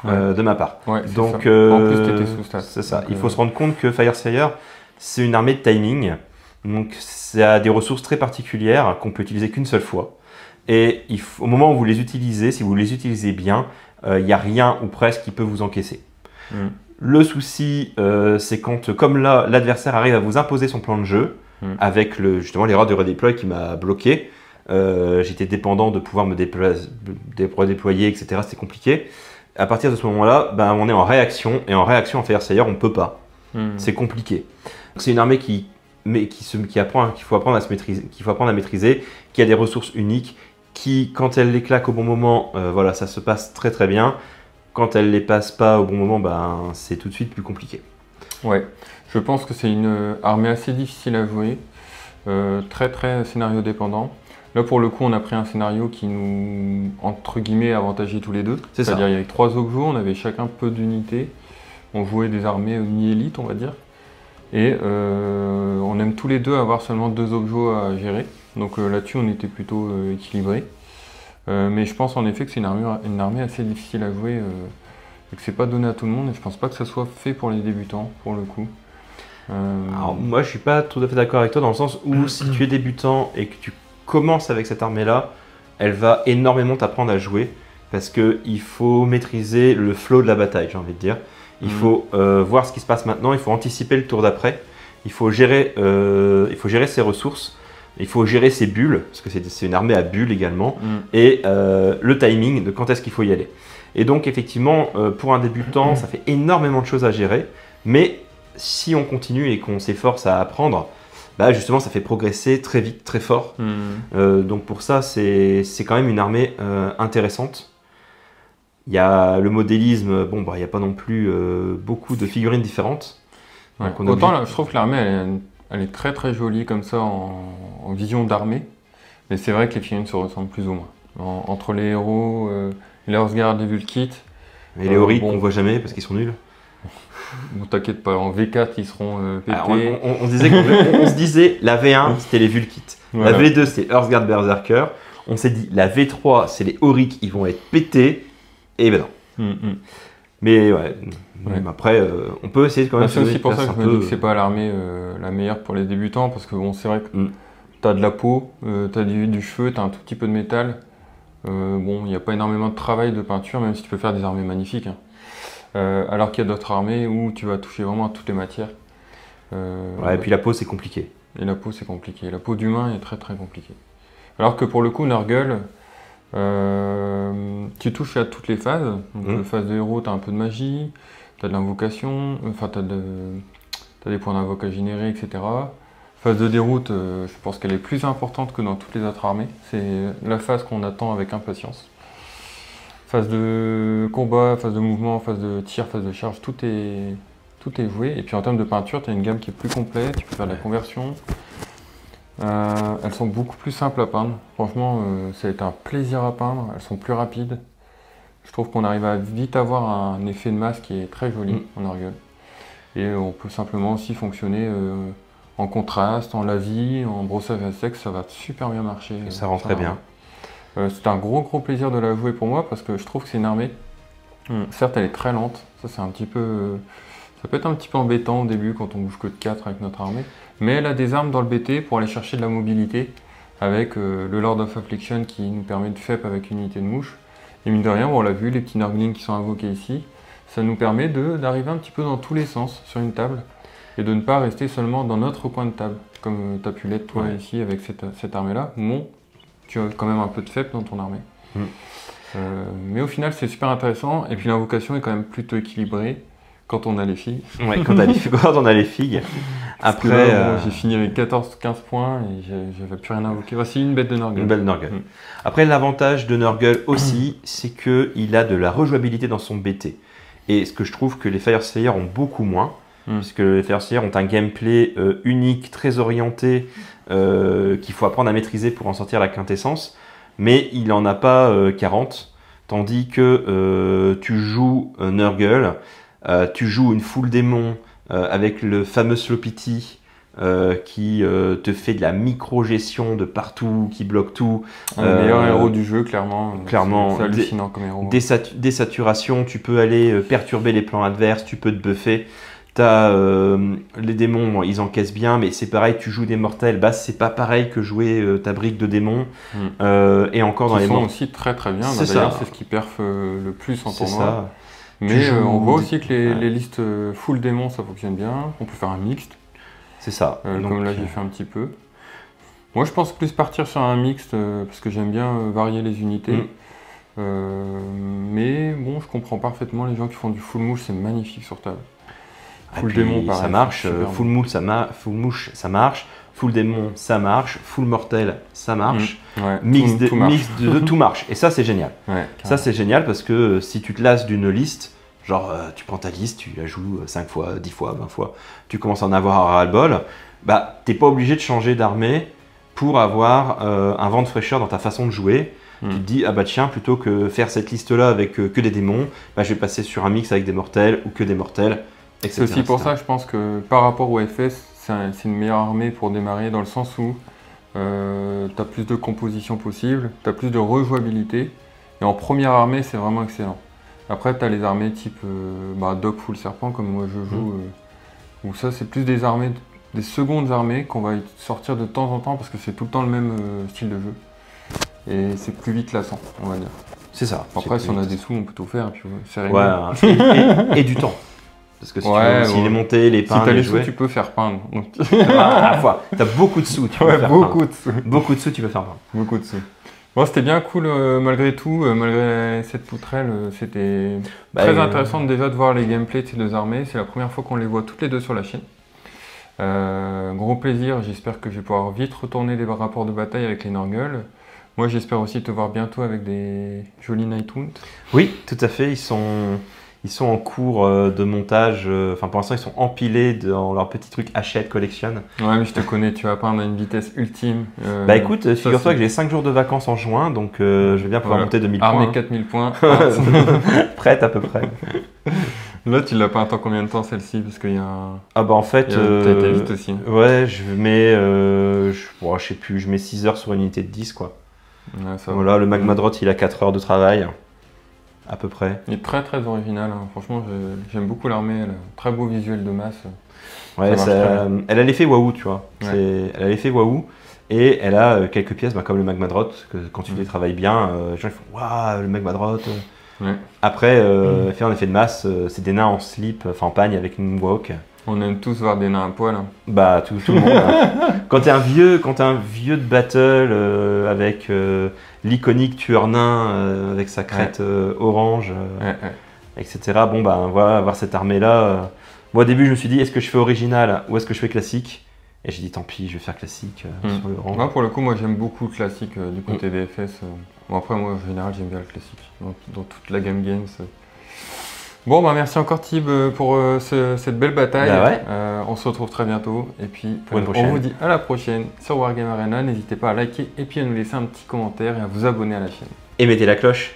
De ma part. Donc, en plus, tu étais sous stat. C'est ça. Donc, il faut se rendre compte que Firesphere, c'est une armée de timing. Donc, ça a des ressources très particulières qu'on peut utiliser qu'une seule fois. Et au moment où vous les utilisez, si vous les utilisez bien, il n'y a rien ou presque qui peut vous encaisser. Le souci, c'est quand, comme là, l'adversaire arrive à vous imposer son plan de jeu, avec justement l'erreur de redeploy qui m'a bloqué. J'étais dépendant de pouvoir me redéployer, etc. C'était compliqué. À partir de ce moment-là, on est en réaction, et en réaction en Firesphere, on ne peut pas. C'est compliqué. C'est une armée qu'il faut apprendre à maîtriser, qui a des ressources uniques, qui, quand elle les claque au bon moment, voilà, ça se passe très très bien. Quand elle ne les passe pas au bon moment, c'est tout de suite plus compliqué. Ouais, je pense que c'est une armée assez difficile à jouer, très très scénario dépendant. Là, pour le coup, on a pris un scénario qui nous, entre guillemets, avantageait tous les deux. C'est-à-dire, il y avait 3 ogos, on avait chacun peu d'unités. On jouait des armées mi-élite, on va dire. Et on aime tous les deux avoir seulement 2 ogos à gérer. Donc là-dessus, on était plutôt équilibrés. Mais je pense en effet que c'est une armée assez difficile à jouer et que c'est pas donné à tout le monde. Et je pense pas que ça soit fait pour les débutants, pour le coup. Alors, moi, je suis pas tout à fait d'accord avec toi dans le sens où si tu es débutant et que tu commences avec cette armée-là, elle va énormément t'apprendre à jouer parce qu'il faut maîtriser le flow de la bataille, j'ai envie de dire. Il faut voir ce qui se passe maintenant, il faut anticiper le tour d'après, il faut gérer ses ressources, il faut gérer ses bulles, parce que c'est une armée à bulles également, et le timing de quand est-ce qu'il faut y aller. Et donc effectivement, pour un débutant, ça fait énormément de choses à gérer, mais si on continue et qu'on s'efforce à apprendre, justement, ça fait progresser très vite, très fort. Donc pour ça, c'est quand même une armée intéressante. Il y a le modélisme, il n'y a pas non plus beaucoup de figurines différentes. Ouais. Autant là, je trouve que l'armée, elle est très très jolie comme ça en vision d'armée. Mais c'est vrai que les figurines se ressemblent plus ou moins. Entre les héros, les Earthguard, les Vulkit. Et les Ori qu'on voit jamais parce qu'ils sont nuls. Bon, t'inquiète pas, en V4 ils seront pétés. Alors, on se disait la V1 c'était les Vulkit, Voilà. la V2 c'était Hearthguard Berserker, on s'est dit la V3 c'est les Auric, ils vont être pétés, et ben non. Mais ouais, après on peut essayer quand même. C'est aussi pour ça que je me dis que c'est pas l'armée la meilleure pour les débutants, parce que bon, c'est vrai que t'as de la peau, t'as du cheveu, t'as un tout petit peu de métal. Bon, il n'y a pas énormément de travail de peinture, même si tu peux faire des armées magnifiques. Hein. Alors qu'il y a d'autres armées où tu vas toucher vraiment à toutes les matières. Ouais, et puis la peau c'est compliqué. Et la peau c'est compliqué. La peau d'humain est très très compliquée. Alors que pour le coup, Nurgle, tu touches à toutes les phases. Donc, la phase de héros, tu as un peu de magie, tu as de l'invocation, enfin tu as des points d'invoc à générer, etc. Phase de déroute, je pense qu'elle est plus importante que dans toutes les autres armées. C'est la phase qu'on attend avec impatience. Phase de combat, phase de mouvement, phase de tir, phase de charge, tout est joué. Et puis en termes de peinture, tu as une gamme qui est plus complète, tu peux faire de la conversion. Elles sont beaucoup plus simples à peindre. Franchement, ça a été un plaisir à peindre. Elles sont plus rapides. Je trouve qu'on arrive à vite avoir un effet de masse qui est très joli en Nurgle. Et on peut simplement aussi fonctionner en contraste, en lavis, en brossage à sec, ça va super bien marcher. Et ça rend très bien. C'est un gros plaisir de la jouer pour moi parce que je trouve que c'est une armée. Certes, elle est très lente. Ça, c'est un petit peu. Ça peut être un petit peu embêtant au début quand on bouge que de 4 avec notre armée. Mais elle a des armes dans le BT pour aller chercher de la mobilité avec le Lord of Affliction qui nous permet de FEP avec une unité de mouche. Et mine de rien, on l'a vu, les petits Nurglings qui sont invoqués ici, ça nous permet d'arriver un petit peu dans tous les sens sur une table et de ne pas rester seulement dans notre coin de table, comme tu as pu l'être toi ici avec cette armée-là. Bon, tu as quand même un peu de FEP dans ton armée. Mais au final, c'est super intéressant. Et puis l'invocation est quand même plutôt équilibrée quand on a les filles. Ouais, quand on a les filles. Après, là, j'ai fini avec 14-15 points et j'avais plus rien à invoquer. Voici une bête de Nurgle. Une belle Nurgle. Après, l'avantage de Nurgle aussi, c'est qu'il a de la rejouabilité dans son BT. Et ce que je trouve que les Fyreslayer ont beaucoup moins, puisque les Fyreslayer ont un gameplay unique, très orienté, qu'il faut apprendre à maîtriser pour en sortir la quintessence, mais il n'en a pas 40, tandis que tu joues Nurgle, tu joues une full démon avec le fameux Slowpity qui te fait de la micro-gestion de partout, qui bloque tout. Le meilleur héros du jeu, clairement. Clairement. C'est hallucinant comme héros. Désaturation, tu peux aller perturber les plans adverses, tu peux te buffer. T'as les démons, bon, ils encaissent bien, mais c'est pareil, tu joues des mortels, bah c'est pas pareil que jouer ta brique de démons. Et encore dans les mortels. Ils sont aussi très très bien. D'ailleurs, c'est ce qui perf le plus en tournoi. Ça. Mais on voit aussi que les listes full démons, ça fonctionne bien. On peut faire un mixte. C'est ça. Comme là, j'ai fait un petit peu. Moi, je pense plus partir sur un mixte parce que j'aime bien varier les unités. Mais bon, je comprends parfaitement les gens qui font du full mouche, c'est magnifique sur table. Full démon, pareil, ça marche. Full mouche, ça marche. Full démon, ça marche. Full mortel, ça marche. Mix de tout marche. Et ça, c'est génial. Ça, c'est génial parce que si tu te lasses d'une liste, genre tu prends ta liste, tu la joues 5 fois, 10 fois, 20 fois, tu commences à en avoir à ras-le-bol, bah, t'es pas obligé de changer d'armée pour avoir un vent de fraîcheur dans ta façon de jouer. Tu te dis, ah bah tiens, plutôt que faire cette liste-là avec que des démons, bah, je vais passer sur un mix avec des mortels ou que des mortels. C'est aussi pour ça que je pense que par rapport au FS, c'est une meilleure armée pour démarrer dans le sens où tu as plus de composition possible, tu as plus de rejouabilité. Et en première armée, c'est vraiment excellent. Après, tu as les armées type Doc Full Serpent, comme moi je joue, où ça, c'est plus des armées, des secondes armées qu'on va sortir de temps en temps parce que c'est tout le temps le même style de jeu. Et c'est plus vite lassant, on va dire. C'est ça. Après, si on a des sous, on peut tout faire. C'est réglé. Et du temps. Parce que si tu veux aussi les monter, les peindre, si t'as les jouer. sous, tu peux faire peindre. À la fois, t'as beaucoup de sous, tu peux faire beaucoup de sous. Beaucoup de sous, tu peux faire peindre. Beaucoup de sous. Bon, c'était bien cool malgré tout, malgré cette poutrelle, c'était très intéressant déjà de voir les gameplays de ces deux armées. C'est la première fois qu'on les voit toutes les deux sur la chaîne. Gros plaisir, j'espère que je vais pouvoir vite retourner les rapports de bataille avec les Nurgle. Moi, j'espère aussi te voir bientôt avec des jolis Nightwound. Oui, tout à fait, ils sont en cours de montage, enfin pour l'instant ils sont empilés dans leur petit truc Hachette Collection. Ouais, mais je te connais, tu vas peindre à une vitesse ultime. Bah écoute, figure-toi que j'ai 5 jours de vacances en juin, donc je vais bien pouvoir monter 2000 points. Armée 4000 points. Prête à peu près. Là, tu l'as peint en combien de temps celle-ci? Parce qu'il y a un. Ah bah en fait, T'as été vite aussi. ouais, je mets, je sais plus, je mets 6 heures sur une unité de 10 quoi. Ouais, ça va. Voilà, le Magma Drot il a 4 heures de travail, à peu près. Il est très très original, hein. Franchement, j'aime beaucoup l'armée, elle a un très beau visuel de masse. Ouais, Ça marche très elle a l'effet waouh, tu vois. Ouais. Elle a l'effet waouh. Et elle a quelques pièces, bah, comme le Magma Drot, que quand tu les travailles bien, les gens ils font waouh, le Magma Drot. Ouais. Après, faire un effet de masse, c'est des nains en slip, enfin en pagne avec une walk. On aime tous voir des nains à poil, hein. Bah, tout le monde. Hein. Quand t'es un vieux de battle avec l'iconique tueur nain avec sa crête orange, Ouais. etc. Bon, bah, voilà, avoir cette armée-là. Moi, au début, je me suis dit, est-ce que je fais original ou est-ce que je fais classique? Et j'ai dit, tant pis, je vais faire classique sur le rang. Moi, pour le coup, moi j'aime beaucoup le classique du côté des FS. Bon, après, moi en général, j'aime bien le classique dans toute la Game Games. Bon, bah merci encore Tib pour cette belle bataille. Bah ouais. On se retrouve très bientôt. Et puis, Pour une on prochaine. vous dit à la prochaine sur Wargame Arena. N'hésitez pas à liker et puis à nous laisser un petit commentaire et à vous abonner à la chaîne. Et mettez la cloche.